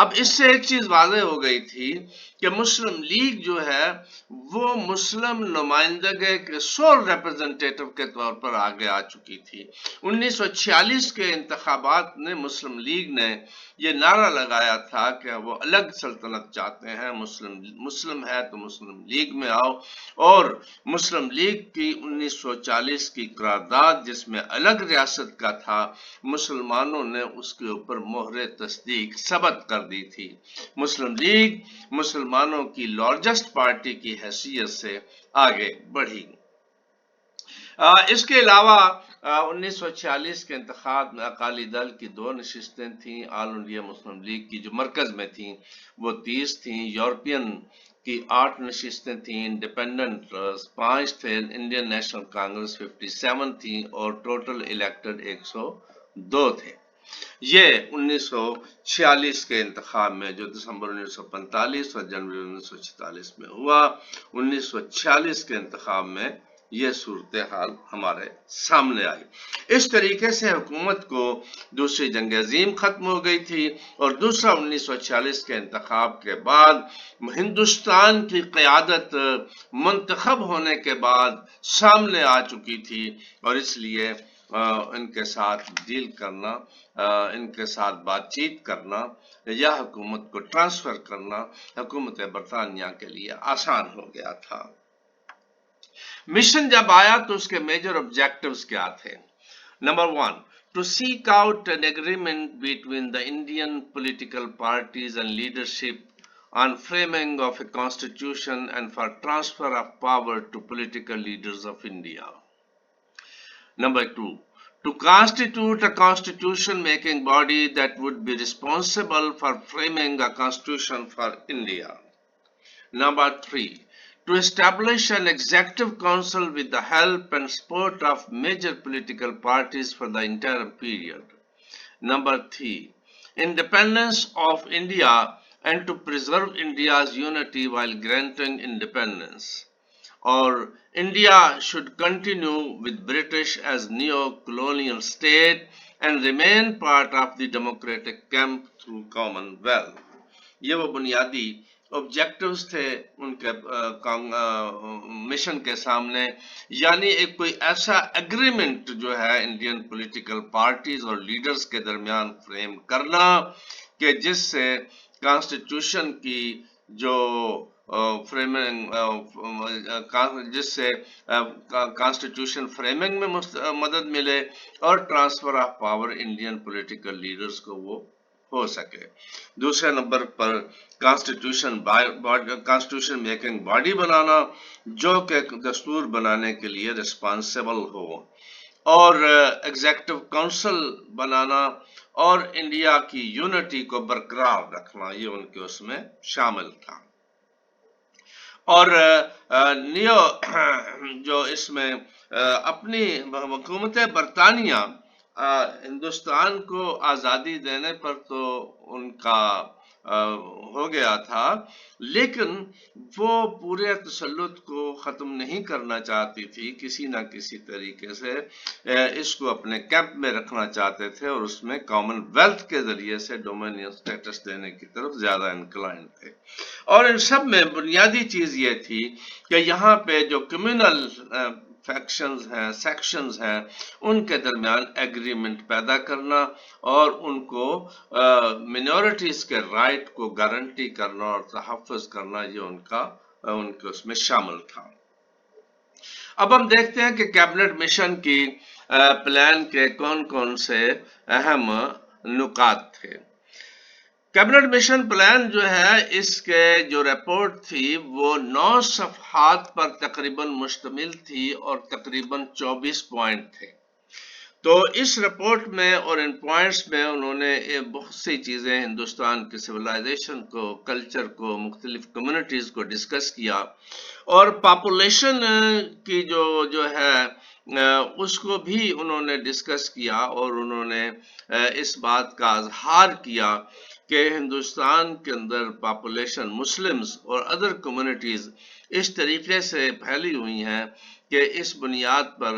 اب اس سے ایک چیز واضح ہو گئی تھی کہ مسلم لیگ جو ہے وہ مسلم نمائندگی کے سول ریپرزنٹیٹو کے طور پر آگے آ چکی تھی۔ 1946 کے انتخابات نے مسلم لیگ نے یہ نعرہ لگایا تھا کہ وہ الگ سلطنت چاہتے ہیں، مسلم ہے تو مسلم لیگ میں آؤ، اور مسلم لیگ کی 1940 کی قرارداد جس میں الگ ریاست کا تھا، مسلمانوں نے اس کے اوپر مہر تصدیق ثبت کر دی تھی۔ مسلم لیگ مسلمانوں کی لارجسٹ پارٹی کی حیثیت سے آگے بڑھی۔ اس کے علاوہ 1946 کے انتخاب میں اقالی دل کی 2 نشستیں تھیں، آل انڈیا مسلم لیگ کی جو مرکز میں تھیں وہ 30 تھیں، یورپین کی 8 نشستیں تھیں، انڈیپینڈنٹ 5 تھے، انڈین نیشنل کانگریس 57 تھیں اور ٹوٹل الیکٹڈ 102 تھے۔ یہ 1946 کے انتخاب میں جو دسمبر 1945 اور جنوری 1946 میں ہوا، 1946 کے انتخاب میں یہ صورتحال ہمارے سامنے آئی۔ اس طریقے سے حکومت کو دوسری جنگ عظیم ختم ہو گئی تھی، اور دوسرا 1946 کے انتخاب کے بعد ہندوستان کی قیادت منتخب ہونے کے بعد سامنے آ چکی تھی، اور اس لیے ان کے ساتھ ڈیل کرنا، ان کے ساتھ بات چیت کرنا یا حکومت کو ٹرانسفر کرنا حکومت برطانیہ کے لیے آسان ہو گیا تھا۔ مشن جب آیا تو اس کے میجر آبجیکٹیوز کیا تھے؟ Number 1، to seek out an agreement between the Indian political parties and leadership on framing of a constitution and for transfer of power to political leaders of India. Number 2, to constitute a constitution-making body that would be responsible for framing a constitution for India. Number 3, to establish an executive council with the help and support of major political parties for the interim period. Number 3, independence of India and to preserve India's unity while granting independence. Or India should continue with British as neo-colonial state and remain part of the democratic camp through Commonwealth. یہ وہ بنیادی objectives تھے ان کے mission کے سامنے، یعنی ایک کوئی ایسا ایگریمنٹ جو ہے انڈین پولیٹیکل پارٹیز اور لیڈرز کے درمیان فریم کرنا کہ جس سے کانسٹیٹیوشن کی جو فریمنگ جس سے کانسٹیٹیوشن فریمنگ میں مدد ملے اور transfer of power Indian political leaders کو وہ ہو سکے۔ دوسرے نمبر پر کانسٹیٹیوشن میکنگ باڈی بنانا جو کہ دستور بنانے کے لیے ریسپانسیبل ہو، اور ایگزیکٹو کونسل بنانا اور انڈیا کی یونٹی کو برقرار رکھنا، یہ ان کے اس میں شامل تھا۔ اور نیو جو اس میں اپنی حکومت برطانیہ ہندوستان کو آزادی دینے پر تو ان کا ہو گیا تھا، لیکن وہ پورے تسلط کو ختم نہیں کرنا چاہتی تھی، کسی نہ کسی طریقے سے اس کو اپنے کیمپ میں رکھنا چاہتے تھے، اور اس میں کامن ویلتھ کے ذریعے سے ڈومینین سٹیٹس دینے کی طرف زیادہ انکلائن تھے۔ اور ان سب میں بنیادی چیز یہ تھی کہ یہاں پہ جو کمیونل فیکشنز ہیں، سیکشنز ہیں، ان کے درمیان ایگریمنٹ پیدا کرنا اور ان کو منورٹیز کے رائٹ کو گارنٹی کرنا اور تحفظ کرنا، یہ ان کے اس میں شامل تھا۔ اب ہم دیکھتے ہیں کہ کیبنٹ مشن کی پلان کے کون کون سے اہم نکات تھے۔ کیبنٹ مشن پلان جو ہے اس کے جو رپورٹ تھی وہ 9 صفحات پر تقریباً مشتمل تھی اور تقریباً 24 پوائنٹ تھے۔ تو اس رپورٹ میں اور ان پوائنٹس میں انہوں نے بہت سی چیزیں ہندوستان کی سویلائزیشن کو، کلچر کو، مختلف کمیونٹیز کو ڈسکس کیا، اور پاپولیشن کی جو ہے اس کو بھی انہوں نے ڈسکس کیا، اور انہوں نے اس بات کا اظہار کیا کہ ہندوستان کے اندر پاپولیشن مسلمز اور ادر کمیونٹیز اس طریقے سے پھیلی ہوئی ہیں کہ اس بنیاد پر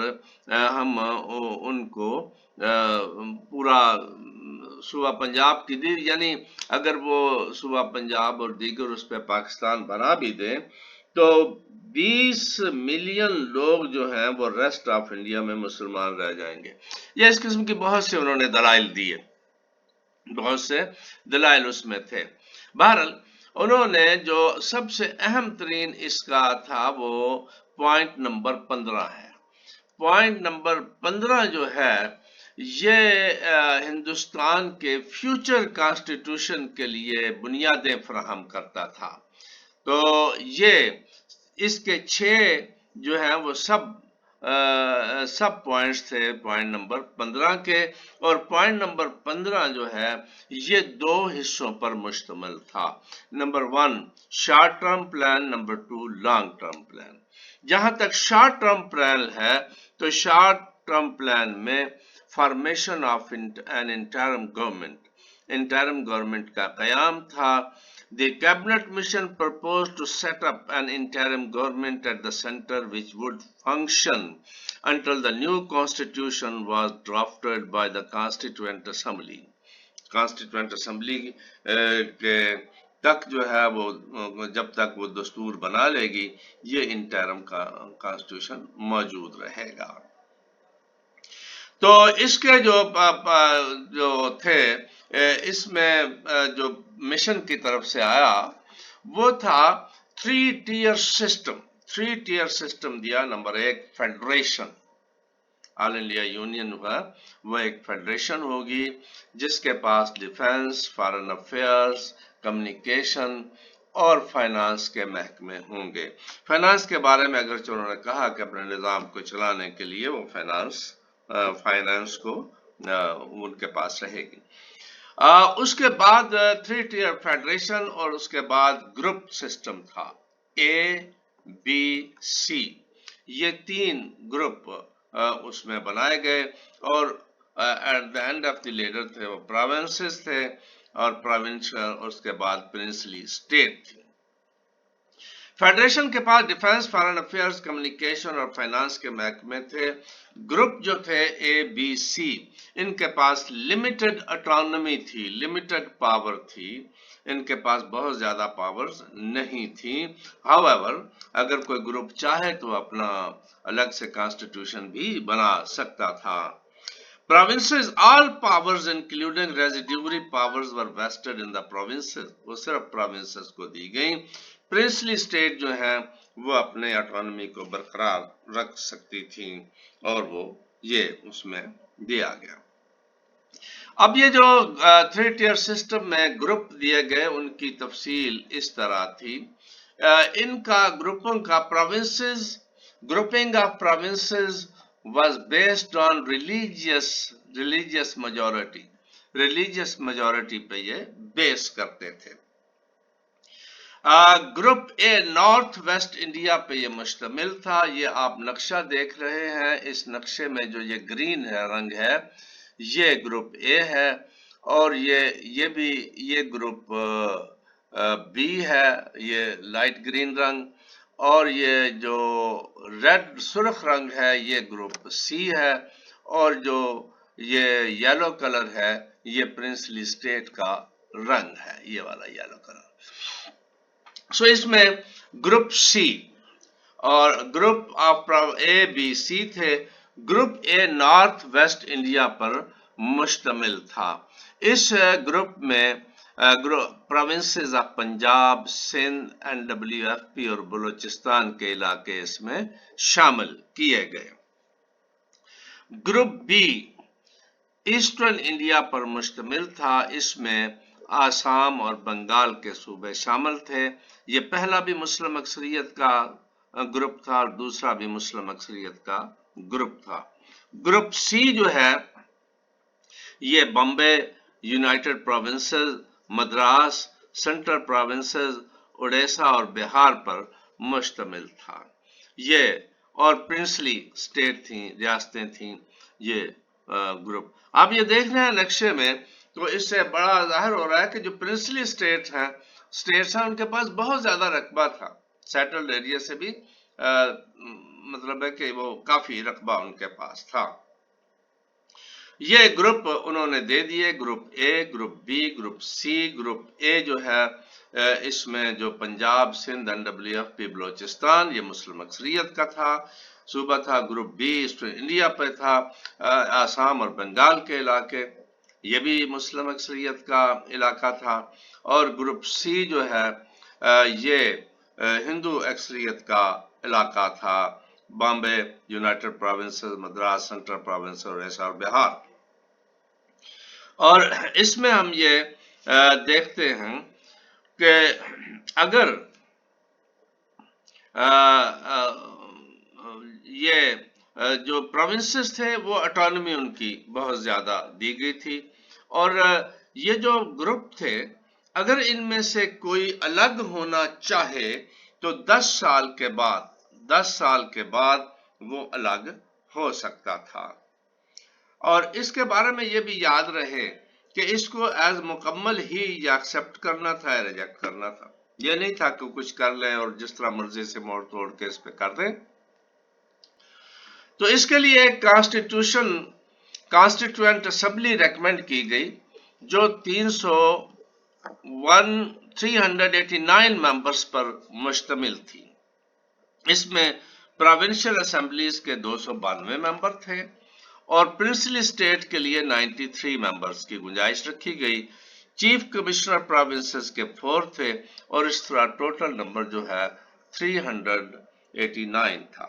ہم ان کو پورا صوبہ پنجاب کی دی، یعنی اگر وہ صوبہ پنجاب اور دیگر اس پہ پاکستان بنا بھی دیں تو 20 ملین لوگ جو ہیں وہ ریسٹ آف انڈیا میں مسلمان رہ جائیں گے۔ یہ اس قسم کی بہت سے انہوں نے دلائل دیے، بہت سے دلائل اس میں تھے۔ بہرحال انہوں نے جو سب سے اہم ترین اس کا تھا وہ پوائنٹ نمبر 15 ہے۔ پوائنٹ نمبر 15 جو ہے یہ ہندوستان کے فیوچر کانسٹیٹیوشن کے لیے بنیادیں فراہم کرتا تھا۔ تو یہ اس کے 6 جو ہیں وہ سب پوائنٹس تھے پوائنٹ نمبر 15 کے، اور پوائنٹ نمبر 15 جو ہے یہ 2 حصوں پر مشتمل تھا۔ Number 1 short term plan, number 2 long term plan. جہاں تک شارٹ ٹرم پلان ہے تو شارٹ ٹرم پلان میں formation of an interim government کا قیام تھا۔ The cabinet mission proposed to set up an interim government at the center which would function until the new constitution was drafted by the Constituent Assembly. Constituent Assembly کے تک جو ہے وہ جب تک وہ دستور بنا لے گی یہ انٹرم کا کانسٹیٹیوشن موجود رہے گا۔ تو اس کے جو تھے اس میں جو مشن کی طرف سے آیا وہ تھا 3 ٹیئر سسٹم دیا۔ نمبر 1 فیڈریشن، آل انڈیا یونین ہوا وہ ایک فیڈریشن ہوگی جس کے پاس ڈیفنس، فارن افیئرز، کمیونیکیشن اور فائنانس کے محکمے ہوں گے۔ فائنانس کے بارے میں اگرچہ انہوں نے کہا کہ اپنے نظام کو چلانے کے لیے وہ فائنانس کو ان کے پاس رہے گی۔ اس کے بعد 3 ٹیئر فیڈریشن اور اس کے بعد گروپ سسٹم تھا، ABC، یہ 3 گروپ اس میں بنائے گئے، اور at the end of the leader تھے وہ پروونسز تھے، اور پروونشل اور اس کے بعد پرنسلی اسٹیٹ تھی۔ فیڈریشن کے پاس ڈیفنس، فارن افیئرز، کمیونیکیشن اور فائنانس کے محکمے تھے۔ گروپ جو تھے ABC ان کے پاس لمیٹڈ اٹانومی تھی، لمیٹڈ پاور تھی، ان کے پاس بہت زیادہ پاورز نہیں تھیں۔ however اگر کوئی گروپ چاہے تو اپنا الگ سے کانسٹیٹیوشن بھی بنا سکتا تھا۔ Provinces, all powers including residuary powers were vested in the provinces، وہ صرف provinces کو دی گئیں۔ پرنسلی اسٹیٹ جو ہیں وہ اپنے اٹانومی کو برقرار رکھ سکتی تھیں اور وہ یہ اس میں دیا گیا۔ اب یہ جو 3 ٹیئر سسٹم میں گروپ دیے گئے ان کی تفصیل اس طرح تھی، ان کا گروپوں کا grouping of provinces was based on religious majority پہ یہ بیس کرتے تھے۔ Group A north west India پہ یہ مشتمل تھا۔ یہ آپ نقشہ دیکھ رہے ہیں، اس نقشے میں جو یہ گرین رنگ ہے یہ گروپ اے ہے، اور یہ گروپ بی ہے، یہ لائٹ گرین رنگ، اور یہ جو ریڈ سرخ رنگ ہے یہ گروپ سی ہے، اور جو یہ یلو کلر ہے یہ پرنسلی اسٹیٹ کا رنگ ہے، یہ والا یلو کلر۔ سو اس میں گروپ سی اور group of A B C تھے۔ Group A north west India پر مشتمل تھا۔ اس گروپ میں provinces of Punjab, Sindh, NWFP اور بلوچستان کے علاقے اس میں شامل کیے گئے۔ گروپ بی ایسٹرن انڈیا پر مشتمل تھا۔ اس میں آسام اور بنگال کے صوبے شامل تھے۔ یہ پہلا بھی مسلم اکثریت کا گروپ تھا اور دوسرا بھی مسلم اکثریت کا گروپ تھا۔ گروپ سی جو ہے یہ Bombay, United provinces, Madras, central provinces, Orissa اور بہار پر مشتمل تھا۔ یہ اور پرنسلی اسٹیٹ تھیں، ریاستیں تھیں یہ گروپ۔ آپ یہ دیکھ رہے ہیں نقشے میں تو اس سے بڑا ظاہر ہو رہا ہے کہ جو پرنسلی اسٹیٹس ہیں ان کے پاس بہت زیادہ رقبہ تھا، سیٹلڈ ایریا سے بھی مطلب ہے کہ وہ کافی رقبہ ان کے پاس تھا۔ یہ گروپ انہوں نے دے دیے، group a, group b, group c. Group a جو ہے اس میں جو پنجاب، سندھ، NWFP، بلوچستان، یہ مسلم اکثریت کا تھا صوبہ تھا۔ گروپ بی ایسٹرن انڈیا پہ تھا، آسام اور بنگال کے علاقے، یہ بھی مسلم اکثریت کا علاقہ تھا۔ اور گروپ سی جو ہے یہ ہندو اکثریت کا علاقہ تھا، Bombay, United provinces, Madras, central province اور ایسا اور بہار۔ اور اس میں ہم یہ دیکھتے ہیں کہ اگر یہ جو پروونسز تھے وہ اٹانومی ان کی بہت زیادہ دی گئی تھی، اور یہ جو گروپ تھے اگر ان میں سے کوئی الگ ہونا چاہے تو 10 سال کے بعد وہ الگ ہو سکتا تھا۔ اور اس کے بارے میں یہ بھی یاد رہے کہ اس کو ایز مکمل ہی یا ایکسپٹ کرنا تھا یا ریجیکٹ کرنا تھا، یہ نہیں تھا کہ کچھ کر لیں اور جس طرح مرضی سے موڑ توڑ کے اس پہ کر دیں۔ تو اس کے لیے کانسٹیٹیوئنٹ اسمبلی ریکمینڈ کی گئی جو 389 ممبرز پر مشتمل تھی۔ اس میں پروونشل اسمبلیز کے 292 ممبر تھے اور پرنسلی اسٹیٹ کے لیے 93 ممبرز کی گنجائش رکھی گئی۔ چیف کمشنر پروونسز کے 4 تھے اور اس طرح ٹوٹل نمبر جو ہے 389 تھا۔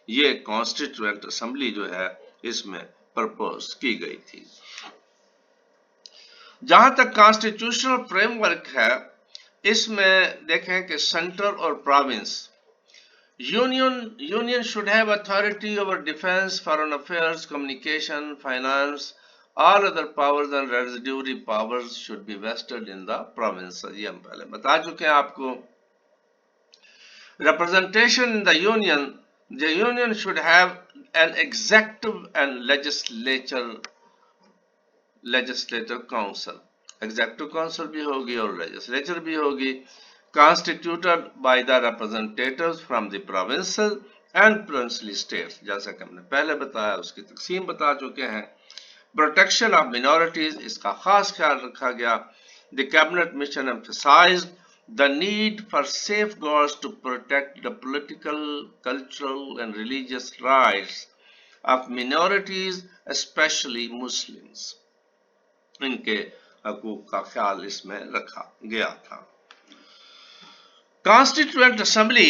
یہ کانسٹیٹیوئنٹ اسمبلی جو ہے اس میں پرپوز کی گئی تھی۔ جہاں تک کانسٹیٹیوشنل فریم ورک ہے، اس میں دیکھیں کہ سینٹر اور province Union should have authority over defense, foreign affairs, communication, finance. All other powers and residuary powers should be vested in the province. یہ ہم پہلے بتا چکے ہیں آپ کو۔ Representation in the union should have an executive and legislative council. Executive council بھی ہوگی اور legislature بھی ہوگی، constituted by the representatives from the provinces and princely states. جیسا کہ ہم نے پہلے بتایا، اس کی تقسیم بتا چکے ہیں۔ Protection of minorities، اس کا خاص خیال رکھا گیا۔ The cabinet mission emphasized the need for safeguards to protect the political, cultural and religious rights of minorities, especially Muslims. ان کے حقوق کا خیال اس میں رکھا گیا تھا۔ Constituent Assembly.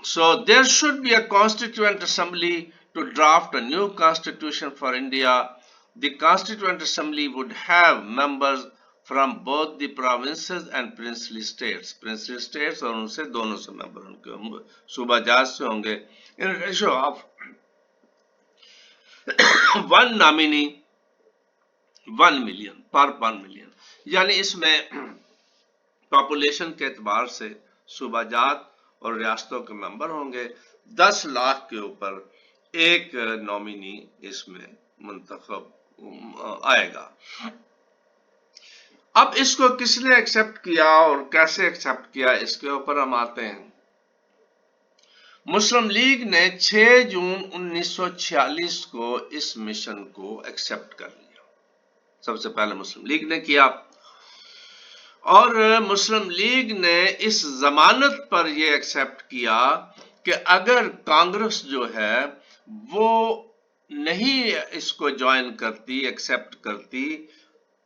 So there should be a Constituent Assembly to draft a new constitution for India. The Constituent Assembly would have members from both the provinces and princely states. Princely states اور ان سے دونوں سے ممبر ان کے صوبہ جات سے ہوں گے۔ In ratio of 1 nominee 1 million per 1 million، یعنی اس میں پاپولیشن کے اعتبار سے صوبہ جات اور ریاستوں کے ممبر ہوں گے۔ 10 لاکھ کے اوپر ایک نومینی اس میں منتخب آئے گا۔ اب اس کو کس نے ایکسپٹ کیا اور کیسے ایکسپٹ کیا، اس کے اوپر ہم آتے ہیں۔ مسلم لیگ نے 6 جون 1946 کو اس مشن کو ایکسپٹ کر لیا۔ سب سے پہلے مسلم لیگ نے کیا، اور مسلم لیگ نے اس ضمانت پر یہ ایکسپٹ کیا کہ اگر کانگریس جو ہے وہ نہیں اس کو جوائن کرتی، ایکسپٹ کرتی،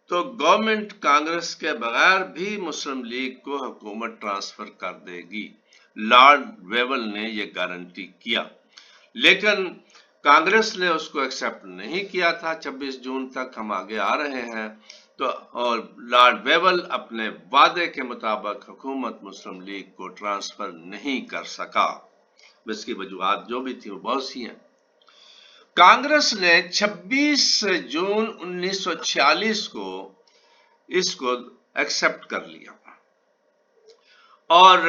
تو گورنمنٹ کانگریس کے بغیر بھی مسلم لیگ کو حکومت ٹرانسفر کر دے گی۔ لارڈ ویول نے یہ گارنٹی کیا، لیکن کانگریس نے اس کو ایکسپٹ نہیں کیا تھا۔ 26 جون تک ہم آگے آ رہے ہیں تو اور لارڈ ویول اپنے وعدے کے مطابق حکومت مسلم لیگ کو ٹرانسفر نہیں کر سکا۔ اس کی وجوہات جو بھی تھی وہ بہت سی ہیں۔ کانگریس نے 26 جون 1946 کو اس کو ایکسپٹ کر لیا، اور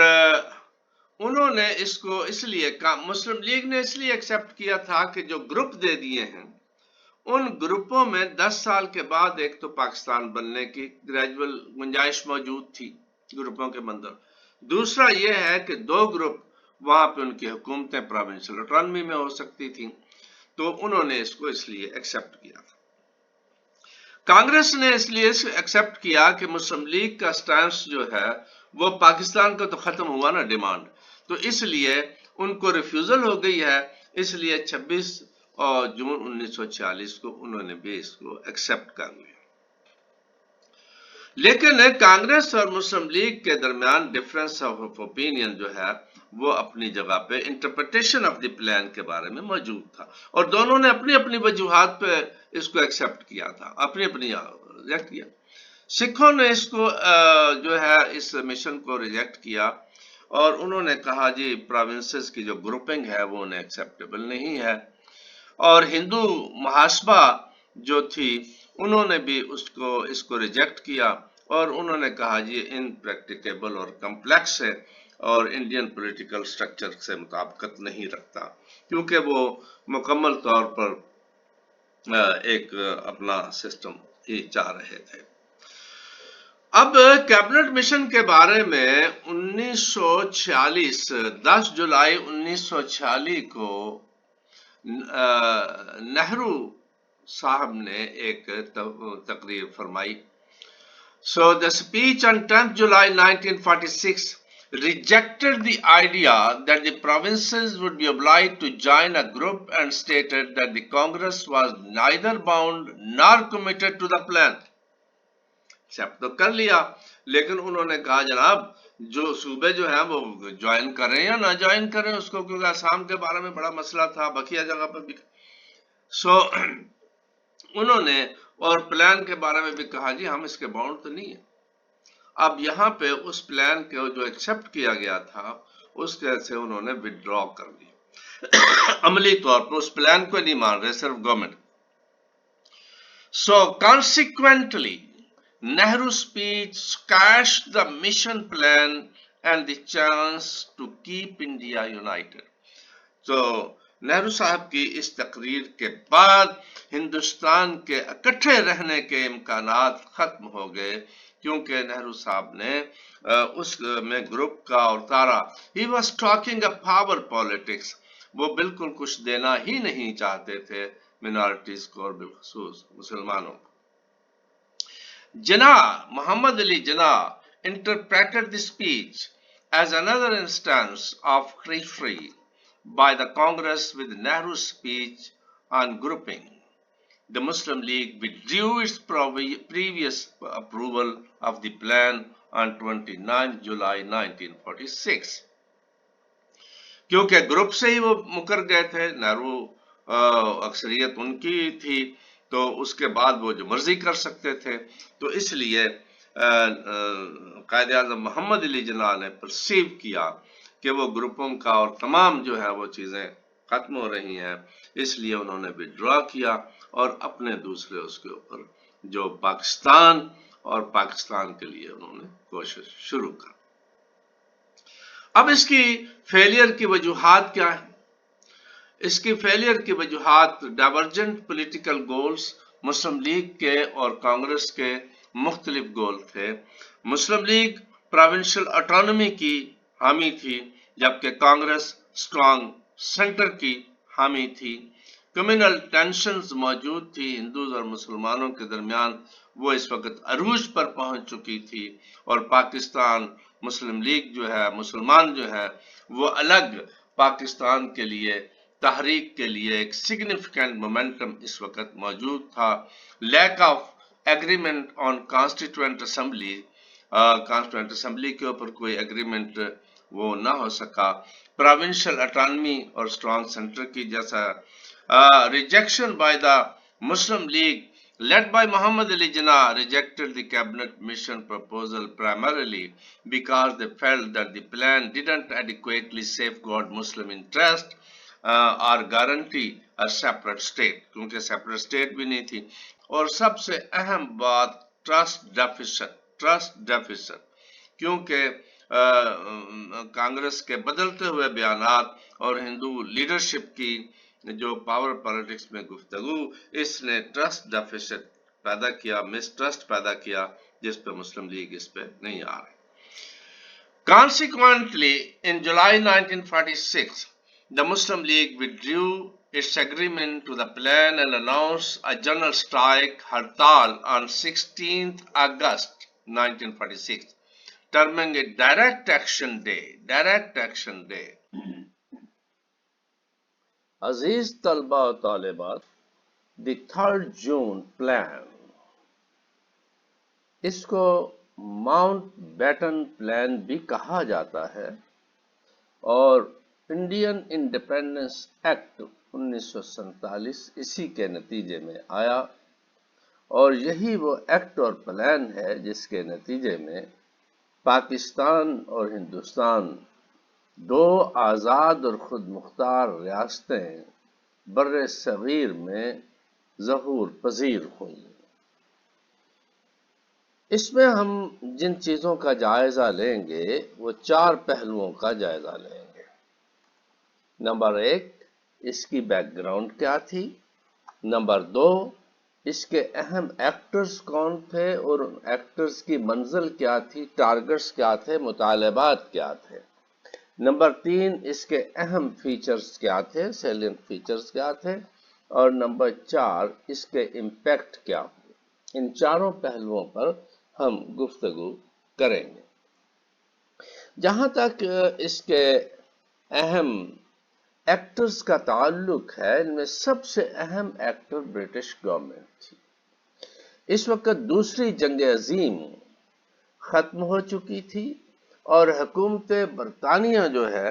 انہوں نے اس کو اس لیے مسلم لیگ نے اس لیے ایکسپٹ کیا تھا کہ جو گروپ دے دیے ہیں ان گروپوں میں 10 سال کے بعد ایک تو پاکستان بننے کی گریجول گنجائش موجود تھی گروپوں کے اندر، دوسرا یہ ہے کہ 2 گروپ وہاں پہ ان کی حکومتیں پروونشل اٹانومی میں ہو سکتی تھیں، تو انہوں نے اس کو اس لیے ایکسپٹ کیا تھا. کانگریس نے اس لیے ایکسپٹ کیا کہ مسلم لیگ کا سٹانس جو ہے وہ پاکستان کا تو ختم ہوا نا ڈیمانڈ, تو اس لیے ان کو ریفیوزل ہو گئی ہے, اس لیے 26 جون 1946 کو انہوں نے بھی اس کو ایکسپٹ کر لیا. لیکن کانگریس اور مسلم لیگ کے درمیان ڈفرنس آف اوپینین جو ہے وہ اپنی جگہ پہ انٹرپریٹیشن آف دی پلان کے بارے میں موجود تھا, اور دونوں نے اپنی اپنی وجوہات پہ اس کو ایکسپٹ کیا تھا, اپنی اپنی ریجیکٹ کیا. سکھوں نے اس کو جو ہے اس مشن کو ریجیکٹ کیا, اور انہوں نے کہا جی پروونسز کی جو گروپنگ ہے وہ انہیں ایکسیپٹیبل نہیں ہے. اور ہندو محاسبہ جو تھی انہوں نے بھی اس کو ریجیکٹ کیا, اور انہوں نے کہا جی ان پریکٹیکیبل اور کمپلیکس ہے اور انڈین پولیٹیکل سٹرکچر سے مطابقت نہیں رکھتا, کیونکہ وہ مکمل طور پر ایک اپنا سسٹم ہی چاہ رہے تھے. اب کیبنٹ مشن کے بارے میں 1946 10 جولائی 1946 کو نہرو صاحب نے ایک تقریر فرمائی. So the speech on 10th July 1946 rejected the idea that the provinces would be obliged to join a group and stated that the Congress was neither bound nor committed to the plan. Accept تو کر لیا, لیکن انہوں نے کہا جناب جو صوبے جو ہیں وہ جوائن کریں یا نہ جوائن کریں اس کو, کیونکہ آسام کے بارے میں بڑا مسئلہ تھا, بقیہ جگہ پر بھی. سو انہوں نے اور پلان کے بارے میں بھی کہا جی ہم اس کے باؤنڈ تو نہیں ہیں. اب یہاں پہ اس پلان کو جو ایکسپٹ کیا گیا تھا اس کے سے انہوں نے وڈرا کر لیا, عملی طور پر اس پلان کو نہیں مان رہے, صرف government. So consequently Nehru's speech crashed the mission plan and the chance to keep India united. تو نہرو صاحب کی اس تقریر کے بعد ہندوستان کے اکٹھے رہنے کے امکانات ختم ہو گئے, کیونکہ نہرو صاحب نے اس میں گروپ کا اور تارا, he was talking a power politics, وہ بالکل کچھ دینا ہی نہیں چاہتے تھے منارٹیز کو اور بالخصوص مسلمانوں کو. Jinnah, Muhammad Ali Jinnah, interpreted the speech as another instance of treachery by the Congress with Nehru's speech on grouping. The Muslim League withdrew its previous approval of the plan on 29 July 1946. کیونکہ group سے ہی وہ مکر گئے تھے, نہرو اکثریت ان کی تھی, تو اس کے بعد وہ جو مرضی کر سکتے تھے, تو اس لیے قائد اعظم محمد علی جناح نے پرسیو کیا کہ وہ گروپوں کا اور تمام جو ہے وہ چیزیں ختم ہو رہی ہیں, اس لیے انہوں نے وڈرا کیا اور اپنے دوسرے اس کے اوپر جو پاکستان اور پاکستان کے لیے انہوں نے کوشش شروع کر. اب اس کی فیلئر کی وجوہات کیا ہیں؟ اس کی فیلئر کی وجوہات ڈائیورجنٹ پولیٹیکل گولز, مسلم لیگ کے اور کانگریس کے مختلف گول تھے. مسلم لیگ پروونشل اٹانومی کی حامی تھی, جبکہ کانگریس اسٹرانگ سینٹر کی حامی تھی. کمیونل ٹینشنز موجود تھی ہندوز اور مسلمانوں کے درمیان, وہ اس وقت عروج پر پہنچ چکی تھی, اور پاکستان مسلم لیگ جو ہے, مسلمان جو ہے وہ الگ پاکستان کے لیے تحریک کے لیے ایک سگنیفیکنٹ مومنٹم اس وقت موجود تھا. Lack of agreement on constituent assembly, constituent assembly کے اوپر کوئی ایگریمنٹ وہ نہ ہو سکا. پروونشل اٹانومی اور اسٹرانگ سینٹر کی جیسا rejection by the Muslim League led by Muhammad Ali Jinnah rejected the cabinet mission proposal primarily because they felt that the plan didn't adequately safeguard Muslim interest or guarantee a separate state, کیونکہ separate state بھی نہیں تھی. اور سب سے اہم بات trust deficits, کیونکہ کانگریس کے بدلتے ہوئے بیانات اور ہندو لیڈرشپ کی جو پاور پالیٹکس میں گفتگو, اس نے ٹرسٹ ڈیفیسٹ پیدا کیا, مسٹرسٹ پیدا کیا, جس پہ مسلم لیگ اس پہ نہیں آ رہی. Consequently, in July 1946, the Muslim League withdrew its agreement to the plan and announced a general strike hartal on 16th August 1946, terming it Direct Action Day. Direct Action Day. عزیز طلبہ و طالبات، دی 3rd جون plan, اس کو Mount beaten plan بھی کہا جاتا ہے، اور Indian independence act 1947 اسی کے نتیجے میں آیا، اور یہی وہ ایکٹ اور پلان ہے جس کے نتیجے میں پاکستان اور ہندوستان دو آزاد اور خود مختار ریاستیں بر صغیر میں ظہور پذیر ہوئیں۔ اس میں ہم جن چیزوں کا جائزہ لیں گے وہ 4 پہلوؤں کا جائزہ لیں گے۔ نمبر 1، اس کی بیک گراؤنڈ کیا تھی۔ نمبر 2، اس کے اہم ایکٹرز کون تھے اور ان ایکٹرز کی منزل کیا تھی، ٹارگٹس کیا تھے، مطالبات کیا تھے۔ نمبر 3، اس کے اہم فیچرز کیا تھے، سیلینٹ فیچرز کیا تھے۔ اور نمبر 4، اس کے امپیکٹ کیا ہوئے۔ ان چاروں پہلوؤں پر ہم گفتگو کریں گے۔ جہاں تک اس کے اہم ایکٹرز کا تعلق ہے، ان میں سب سے اہم ایکٹر برٹش گورنمنٹ تھی۔ اس وقت دوسری جنگ عظیم ختم ہو چکی تھی اور حکومت برطانیہ جو ہے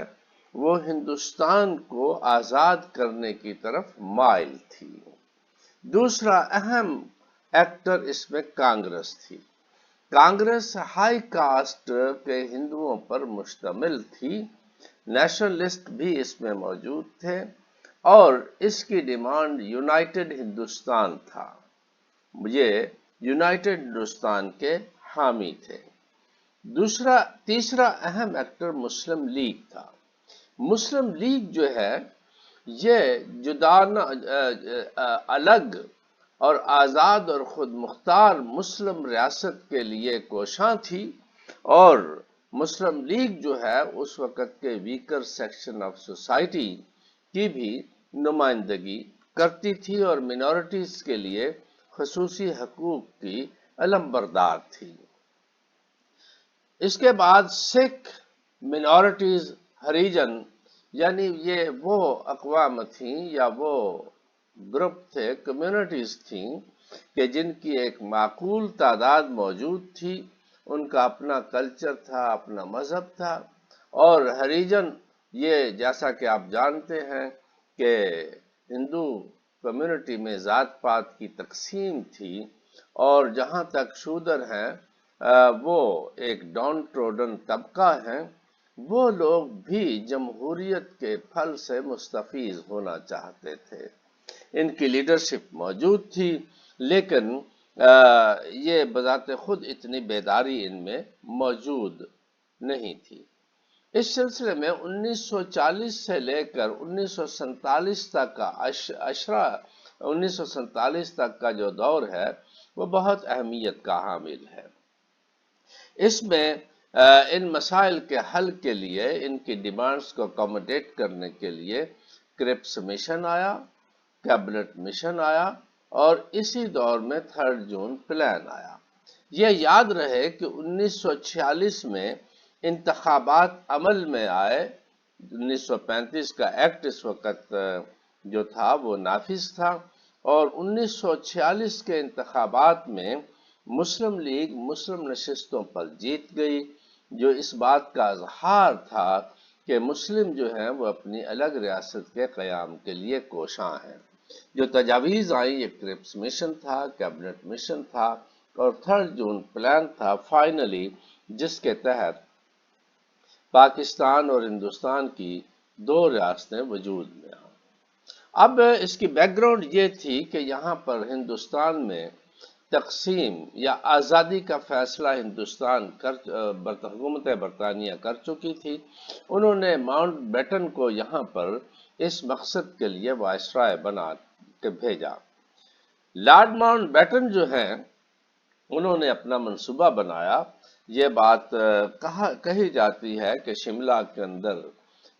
وہ ہندوستان کو آزاد کرنے کی طرف مائل تھی۔ دوسرا اہم ایکٹر اس میں کانگریس تھی۔ کانگریس ہائی کاسٹ کے ہندوؤں پر مشتمل تھی، نیشنلسٹ بھی اس میں موجود تھے، اور اس کی ڈیمانڈ یونائٹڈ ہندوستان تھا۔ یہ یونائٹڈ ہندوستان کے حامی تھے۔ تیسرا اہم ایکٹر مسلم لیگ تھا۔ مسلم لیگ جو ہے یہ جدانہ الگ اور آزاد اور خود مختار مسلم ریاست کے لیے کوشاں تھی، اور مسلم لیگ جو ہے اس وقت کے ویکر سیکشن آف سوسائٹی کی بھی نمائندگی کرتی تھی اور منورٹیز کے لیے خصوصی حقوق کی علمبردار تھی۔ اس کے بعد سکھ منورٹیز، ہریجن، یعنی یہ وہ اقوام تھیں یا وہ گروپ تھے، کمیونٹیز تھیں کہ جن کی ایک معقول تعداد موجود تھی، ان کا اپنا کلچر تھا، اپنا مذہب تھا، اور ہریجن یہ جیسا کہ آپ جانتے ہیں کہ ہندو کمیونٹی میں ذات پات کی تقسیم تھی، اور جہاں تک شودر ہیں وہ ایک ڈاؤن ٹروڈن طبقہ ہیں، وہ لوگ بھی جمہوریت کے پھل سے مستفیض ہونا چاہتے تھے۔ ان کی لیڈرشپ موجود تھی، لیکن یہ بذات خود اتنی بیداری ان میں موجود نہیں تھی۔ اس سلسلے میں 1940 سے لے کر 1947 تک کا 1947 تک کا جو دور ہے وہ بہت اہمیت کا حامل ہے۔ اس میں ان مسائل کے حل کے لیے، ان کی ڈیمانڈز کو اکوموڈیٹ کرنے کے لیے کرپس مشن آیا، کیبنٹ مشن آیا، اور اسی دور میں 3rd جون پلان آیا۔ یہ یاد رہے کہ 1946 میں انتخابات عمل میں آئے۔ 1935 کا ایکٹ اس وقت جو تھا وہ نافذ تھا، اور 1946 کے انتخابات میں مسلم لیگ مسلم نشستوں پر جیت گئی، جو اس بات کا اظہار تھا کہ مسلم جو ہیں وہ اپنی الگ ریاست کے قیام کے لیے کوشاں ہیں۔ جو تجاویز آئیں یہ کرپس مشن تھا، کیبنٹ مشن تھا، اور 3rd جون پلان تھا فائنلی، جس کے تحت پاکستان اور ہندوستان کی 2 ریاستیں وجود میں آئیں۔ اب اس کی بیک گراؤنڈ یہ تھی کہ یہاں پر ہندوستان میں تقسیم یا آزادی کا فیصلہ ہندوستان حکومت برطانیہ کر چکی تھی۔ انہوں نے ماؤنٹ بیٹن کو یہاں پر اس مقصد کے لیے وائسرائے بنا کے بھیجا۔ لارڈ ماؤنٹ بیٹن جو ہیں انہوں نے اپنا منصوبہ بنایا۔ یہ بات کہی جاتی ہے کہ شملہ کے اندر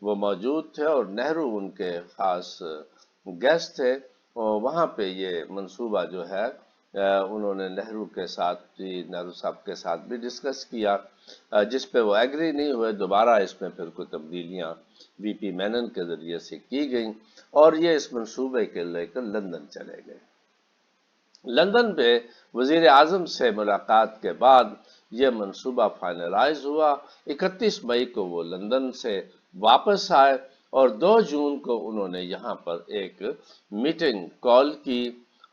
وہ موجود تھے اور نہرو ان کے خاص گیسٹ تھے، اور وہاں پہ یہ منصوبہ جو ہے انہوں نے نہرو کے ساتھ بھی، نہرو صاحب کے ساتھ بھی ڈسکس کیا، جس پہ وہ ایگری نہیں ہوئے۔ دوبارہ اس میں پھر کوئی تبدیلیاں وی پی مینن کے ذریعے سے کی گئیں، اور یہ اس منصوبے کے لے کر لندن چلے گئے۔ لندن پہ وزیر اعظم سے ملاقات کے بعد یہ منصوبہ فائنلائز ہوا۔ 31 مئی کو وہ لندن سے واپس آئے، اور 2 جون کو انہوں نے یہاں پر ایک میٹنگ کال کی،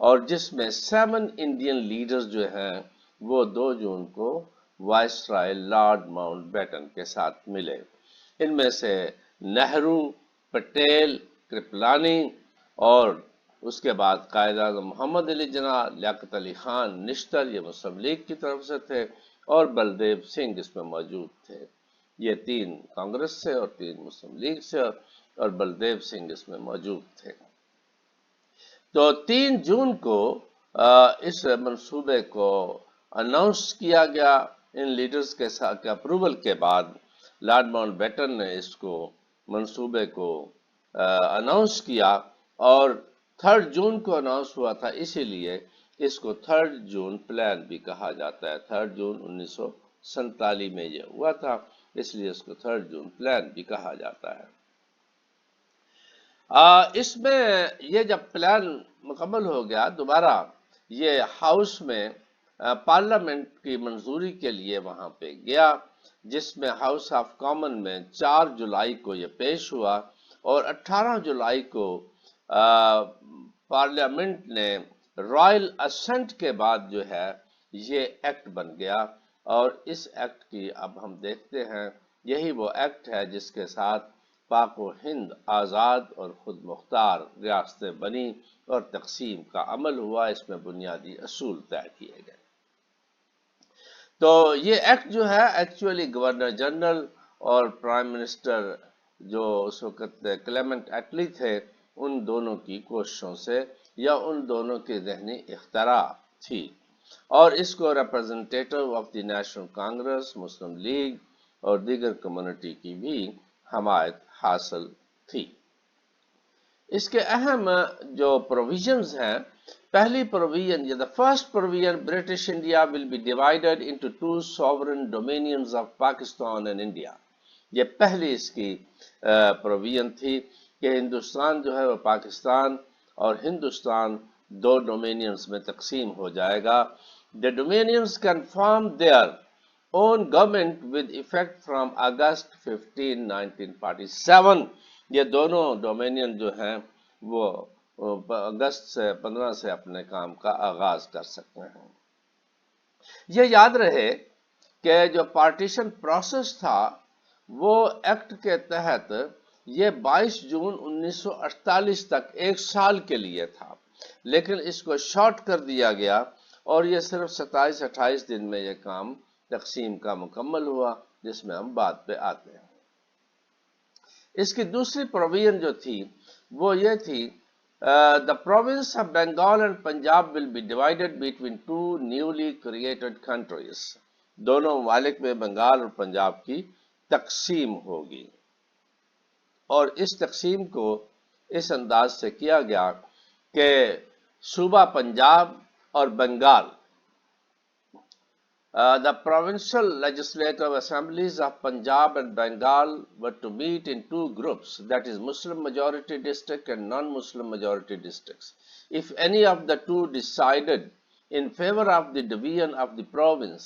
اور جس میں 7 انڈین لیڈرز جو ہیں وہ 2 جون کو وائسرائے لارڈ ماؤنٹ بیٹن کے ساتھ ملے۔ ان میں سے نہرو، پٹیل، کرپلانی، اور اس کے بعد قائد اعظم محمد علی جناح، لیاقت علی خان نشتر، یہ مسلم لیگ کی طرف سے تھے، اور بلدیو سنگھ اس میں موجود تھے۔ یہ 3 کانگریس سے اور 3 مسلم لیگ سے، اور بلدیو سنگھ اس میں موجود تھے۔ تو 3 جون کو اس منصوبے کو اناؤنس کیا گیا ان لیڈرز کے ساتھ اپروول کے بعد۔ لارڈ ماؤنٹ بیٹن نے اس کو منصوبے کو اناؤنس کیا، اور 3 جون کو اناؤنس ہوا تھا، اسی لیے اس کو 3 جون پلان بھی کہا جاتا ہے۔ 3 جون 1947 میں یہ ہوا تھا، اس لیے اس کو 3 جون پلان بھی کہا جاتا ہے۔ اس میں یہ جب پلان مکمل ہو گیا، دوبارہ یہ ہاؤس میں پارلیمنٹ کی منظوری کے لیے وہاں پہ گیا، جس میں ہاؤس آف کامن میں 4 جولائی کو یہ پیش ہوا، اور 18 جولائی کو پارلیمنٹ نے رائل اسنٹ کے بعد جو ہے یہ ایکٹ بن گیا، اور اس ایکٹ کی اب ہم دیکھتے ہیں، یہی وہ ایکٹ ہے جس کے ساتھ پاک و ہند آزاد اور خود مختار ریاستیں بنی، اور تقسیم کا عمل ہوا۔ اس میں بنیادی اصول طے کیے گئے۔ تو یہ ایکٹ جو ہے ایکچولی گورنر جنرل اور پرائم منسٹر جو اس وقت کلیمنٹ ایٹلی تھے، ان دونوں کی کوششوں سے، یا ان دونوں کے ذہنی اختراع تھی، اور اس کو representative of the national Congress, Muslim league اور دیگر کمیونٹی کی بھی حمایت حاصل تھی۔ اس کے اہم جو پروویژنز ہیں، پہلی پروویژن، یہ the first provision British India will be divided into 2 sovereign dominions of Pakistan and India۔ یہ پہلی اس کی پروویژن تھی کہ ہندوستان جو ہے وہ پاکستان اور ہندوستان 2 ڈومینینز میں تقسیم ہو جائے گا۔ The dominions can form their own government with effect from August 15, 1947۔ یہ دونوں ڈومینین جو ہیں وہ اگست سے 15 سے اپنے کام کا آغاز کر سکتے ہیں۔ یہ یاد رہے کہ جو پارٹیشن پروسیس تھا وہ ایکٹ کے تحت یہ 22 جون 1948 تک 1 سال کے لیے تھا، لیکن اس کو شارٹ کر دیا گیا، اور یہ صرف 27-28 دن میں یہ کام تقسیم کا مکمل ہوا، جس میں ہم بعد پہ آتے ہیں۔ اس کی دوسری پروویژن جو تھی وہ یہ تھی the province of Bengal and Punjab will be divided between 2 newly created countries۔ دونوں ممالک میں بنگال اور پنجاب کی تقسیم ہوگی، اور اس تقسیم کو اس انداز سے کیا گیا کہ صوبہ پنجاب اور Bengal the provincial legislative assemblies of Punjab and Bengal were to meet in 2 groups, that is Muslim majority district and non-Muslim majority districts. If any of the 2 decided in favor of the division of the province,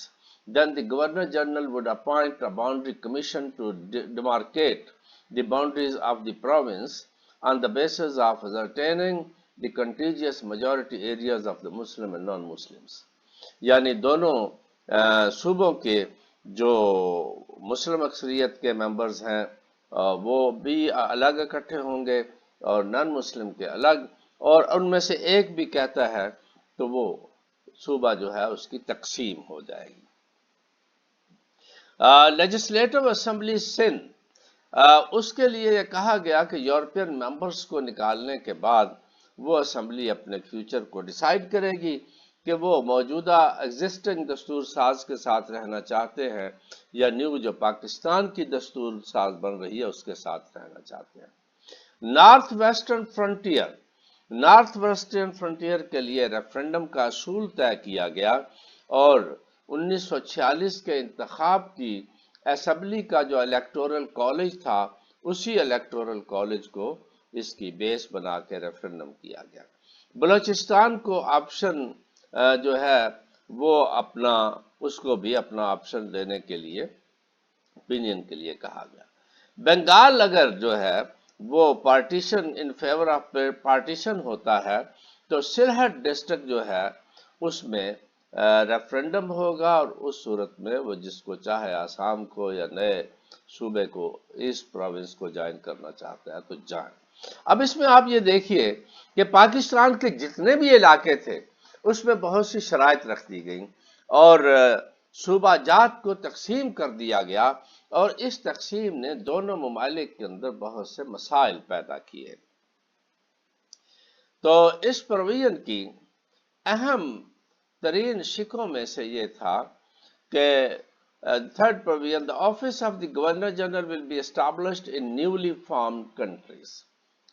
then the Governor General would appoint a boundary commission to demarcate the boundaries of the province on the basis of ascertaining the contiguous majority areas of the Muslim and non-Muslims۔ یعنی دونوں صوبوں کے جو مسلم اکثریت کے members ہیں وہ بھی الگ اکٹھے ہوں گے، اور نان مسلم کے الگ، اور ان میں سے ایک بھی کہتا ہے تو وہ صوبہ جو ہے اس کی تقسیم ہو جائے گی۔ لیجسلیٹو اسمبلی سندھ، اس کے لیے یہ کہا گیا کہ یورپین ممبرز کو نکالنے کے بعد وہ اسمبلی اپنے فیوچر کو ڈیسائیڈ کرے گی کہ وہ موجودہ ایگزسٹنگ دستور ساز کے ساتھ رہنا چاہتے ہیں، یا نیو جو پاکستان کی دستور ساز بن رہی ہے اس کے ساتھ رہنا چاہتے ہیں۔ North western frontier, north western frontier کے لیے ریفرنڈم کا اصول طے کیا گیا اور 1946 کے انتخاب کی اسمبلی کا جو الیکٹورل کالج تھا اسی الیکٹورل کالج کو اس کی بیس بنا کے ریفرنڈم کیا گیا۔ بلوچستان کو آپشن جو ہے وہ اس کو بھی اپنا آپشن دینے کے لیے اوپینین کے لیے کہا گیا۔ بنگال اگر جو ہے وہ partition in favour of partition ہوتا ہے تو سلہٹ ڈسٹرکٹ جو ہے اس میں ریفرنڈم ہوگا اور اس صورت میں وہ جس کو چاہے آسام کو یا نئے صوبے کو ایسٹ پروونس کو جوائن کرنا چاہتا ہے تو جائیں۔ اب اس میں آپ یہ دیکھیے کہ پاکستان کے جتنے بھی علاقے تھے اس میں بہت سی شرائط رکھ دی گئیں اور صوبہ جات کو تقسیم کر دیا گیا اور اس تقسیم نے دونوں ممالک کے اندر بہت سے مسائل پیدا کیے۔ تو اس پروویژن کی اہم ترین شکوں میں سے یہ تھا کہ third provision the office of the governor general will be established in newly formed countries۔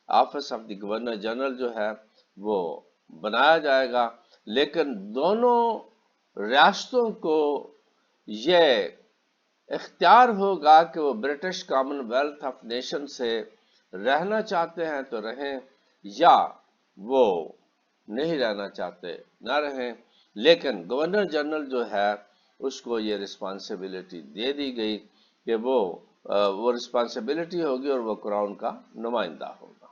Office of the governor general جو ہے وہ بنایا جائے گا لیکن دونوں ریاستوں کو یہ اختیار ہوگا کہ وہ British common wealth of nation سے رہنا چاہتے ہیں تو رہیں یا وہ نہیں رہنا چاہتے نہ رہیں، لیکن گورنر جنرل جو ہے اس کو یہ رسپانسبلٹی دے دی گئی کہ وہ رسپانسبلٹی ہوگی اور وہ کراؤن کا نمائندہ ہوگا۔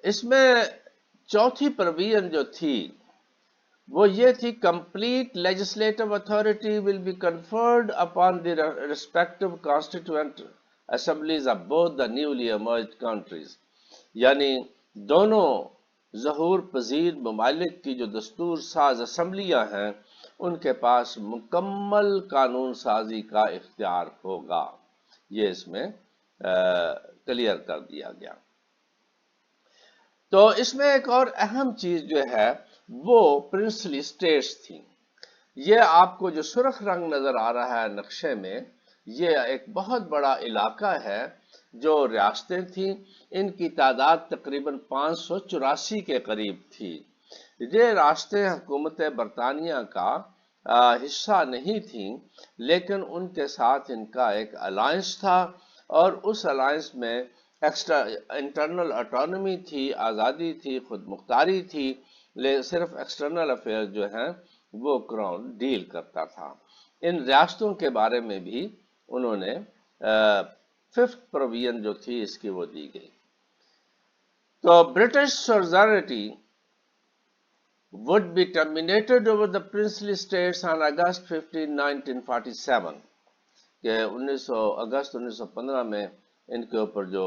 اس میں چوتھی پروویژن جو تھی وہ یہ تھی complete legislative authority will be conferred upon the respective constituent assemblies of both the newly emerged countries, یعنی دونوں ظہور پذیر ممالک کی جو دستور ساز اسمبلیاں ہیں ان کے پاس مکمل قانون سازی کا اختیار ہوگا، یہ اس میں کلیئر کر دیا گیا۔ تو اس میں ایک اور اہم چیز جو ہے وہ پرنسلی اسٹیٹس تھیں۔ یہ آپ کو جو سرخ رنگ نظر آ رہا ہے نقشے میں یہ ایک بہت بڑا علاقہ ہے جو ریاستیں تھیں، ان کی تعداد تقریباً 584 کے قریب تھی۔ یہ ریاستیں حکومت برطانیہ کا حصہ نہیں تھیں لیکن ان کے ساتھ ان کا ایک الائنس تھا اور اس الائنس میں انٹرنل اٹانومی تھی، آزادی تھی، خود مختاری تھی، صرف ایکسٹرنل افیئر جو ہیں وہ کراؤن ڈیل کرتا تھا۔ ان ریاستوں کے بارے میں بھی انہوں نے ففتھ پروویژن جو تھی اس کی وہ دی گئی۔ تو British sovereignty would be terminated over the princely states on August 15, 1947 کہ 1915 میں ان کے اوپر جو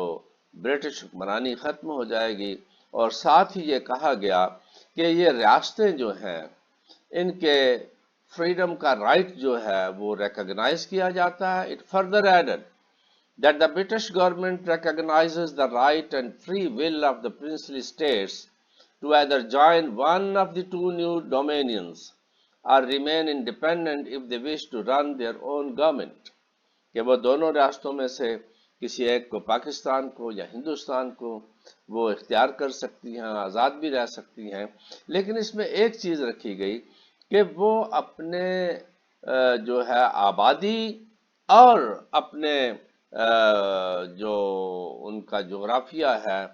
برٹش حکمرانی ختم ہو جائے گی اور ساتھ ہی یہ کہا گیا کہ یہ ریاستیں جو ہیں ان کے فریڈم کا رائٹ جو ہے وہ ریکگنائز کیا جاتا ہے۔ It further added that the British government recognizes the right and free will of the princely states to either join one of the two new dominions or remain independent if they wish to run their own government، کہ وہ دونوں ریاستوں میں سے کسی ایک کو، پاکستان کو یا ہندوستان کو، وہ اختیار کر سکتی ہیں، آزاد بھی رہ سکتی ہیں، لیکن اس میں ایک چیز رکھی گئی کہ وہ اپنے جو ہے آبادی اور اپنے جو ان کا جغرافیہ ہے،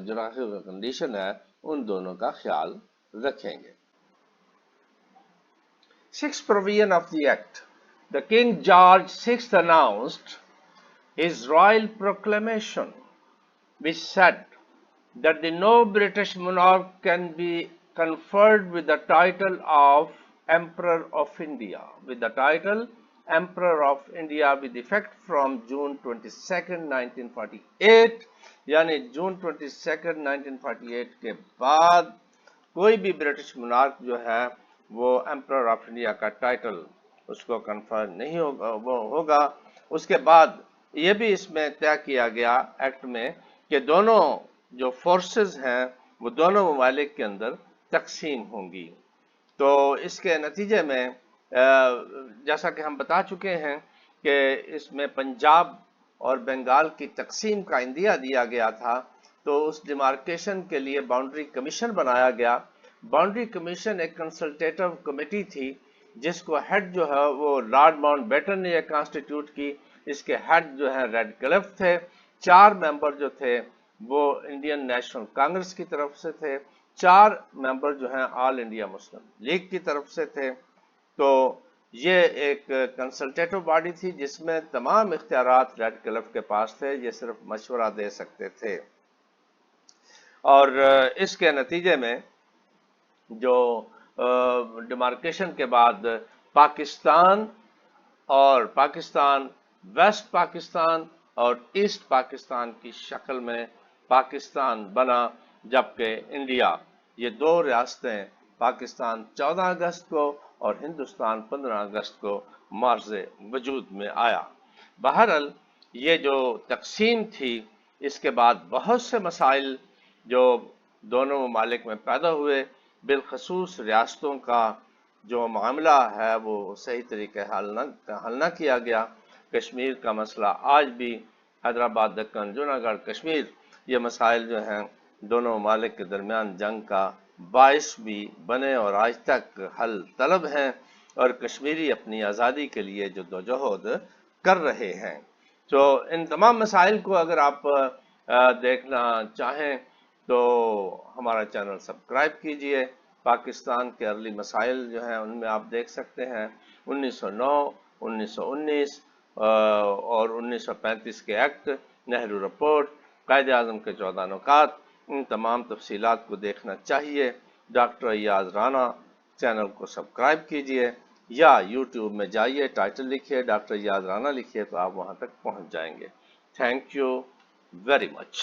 جغرافیہ کنڈیشن ہے، ان دونوں کا خیال رکھیں گے۔ Sixth provision of the Act. The King George VI announced his royal proclamation, which said that no British monarch can be conferred with the title of Emperor of India, with effect from June 22, 1948، یعنی جون 22، 1948 کے بعد کوئی بھی British منارک جو ہے وہ emperor of India کا title اس کو کنفر نہیں ہوگا۔ اس کے بعد یہ بھی اس میں طے کیا گیا ایکٹ میں کہ دونوں جو فورسز ہیں وہ دونوں ممالک کے اندر تقسیم ہوں گی۔ تو اس کے نتیجے میں جیسا کہ ہم بتا چکے ہیں کہ اس میں پنجاب اور بنگال کی تقسیم کا عندیہ دیا گیا تھا تو اس ڈیمارکیشن کے لیے باؤنڈری کمیشن بنایا گیا. باؤنڈری کمیشن ایک کنسلٹیٹو کمیٹی تھی جس کو ہیڈ جو ہے وہ لارڈ ماؤنٹ بیٹن نے یہ کانسٹیٹیوٹ کی. اس کے ہیڈ جو ہیں ریڈ کلف تھے. 4 ممبر جو تھے وہ انڈین نیشنل کانگریس کی طرف سے تھے. 4 ممبر جو ہیں آل انڈیا مسلم لیگ کی طرف سے تھے. تو یہ ایک کنسلٹیٹو باڈی تھی جس میں تمام اختیارات ریڈ کلف کے پاس تھے. یہ صرف مشورہ دے سکتے تھے. اور اس کے نتیجے میں جو ڈیمارکیشن کے بعد پاکستان ویسٹ پاکستان اور ایسٹ پاکستان کی شکل میں پاکستان بنا، جبکہ انڈیا، یہ 2 ریاستیں، پاکستان 14 اگست کو اور ہندوستان 15 اگست کو معرض وجود میں آیا. بہرحال یہ جو تقسیم تھی اس کے بعد بہت سے مسائل جو دونوں ممالک میں پیدا ہوئے، بالخصوص ریاستوں کا جو معاملہ ہے وہ صحیح طریقے حل نہ کیا گیا. کشمیر کا مسئلہ آج بھی، حیدرآباد، دکن، جوناگڑھ، کشمیر، یہ مسائل جو ہیں دونوں ممالک کے درمیان جنگ کا باعث بھی بنے اور آج تک حل طلب ہیں، اور کشمیری اپنی آزادی کے لیے جدوجہد کر رہے ہیں. تو ان تمام مسائل کو اگر آپ دیکھنا چاہیں تو ہمارا چینل سبسکرائب کیجئے. پاکستان کے ارلی مسائل جو ہیں ان میں آپ دیکھ سکتے ہیں 1909، 1919 اور 1935 کے ایکٹ، نہرو رپورٹ، قائد اعظم کے 14 نکات. ان تمام تفصیلات کو دیکھنا چاہیے. ڈاکٹر ایاز رانا چینل کو سبسکرائب کیجئے، یا یوٹیوب میں جائیے، ٹائٹل لکھیے ڈاکٹر ایاز رانا لکھیے تو آپ وہاں تک پہنچ جائیں گے. Thank you very much.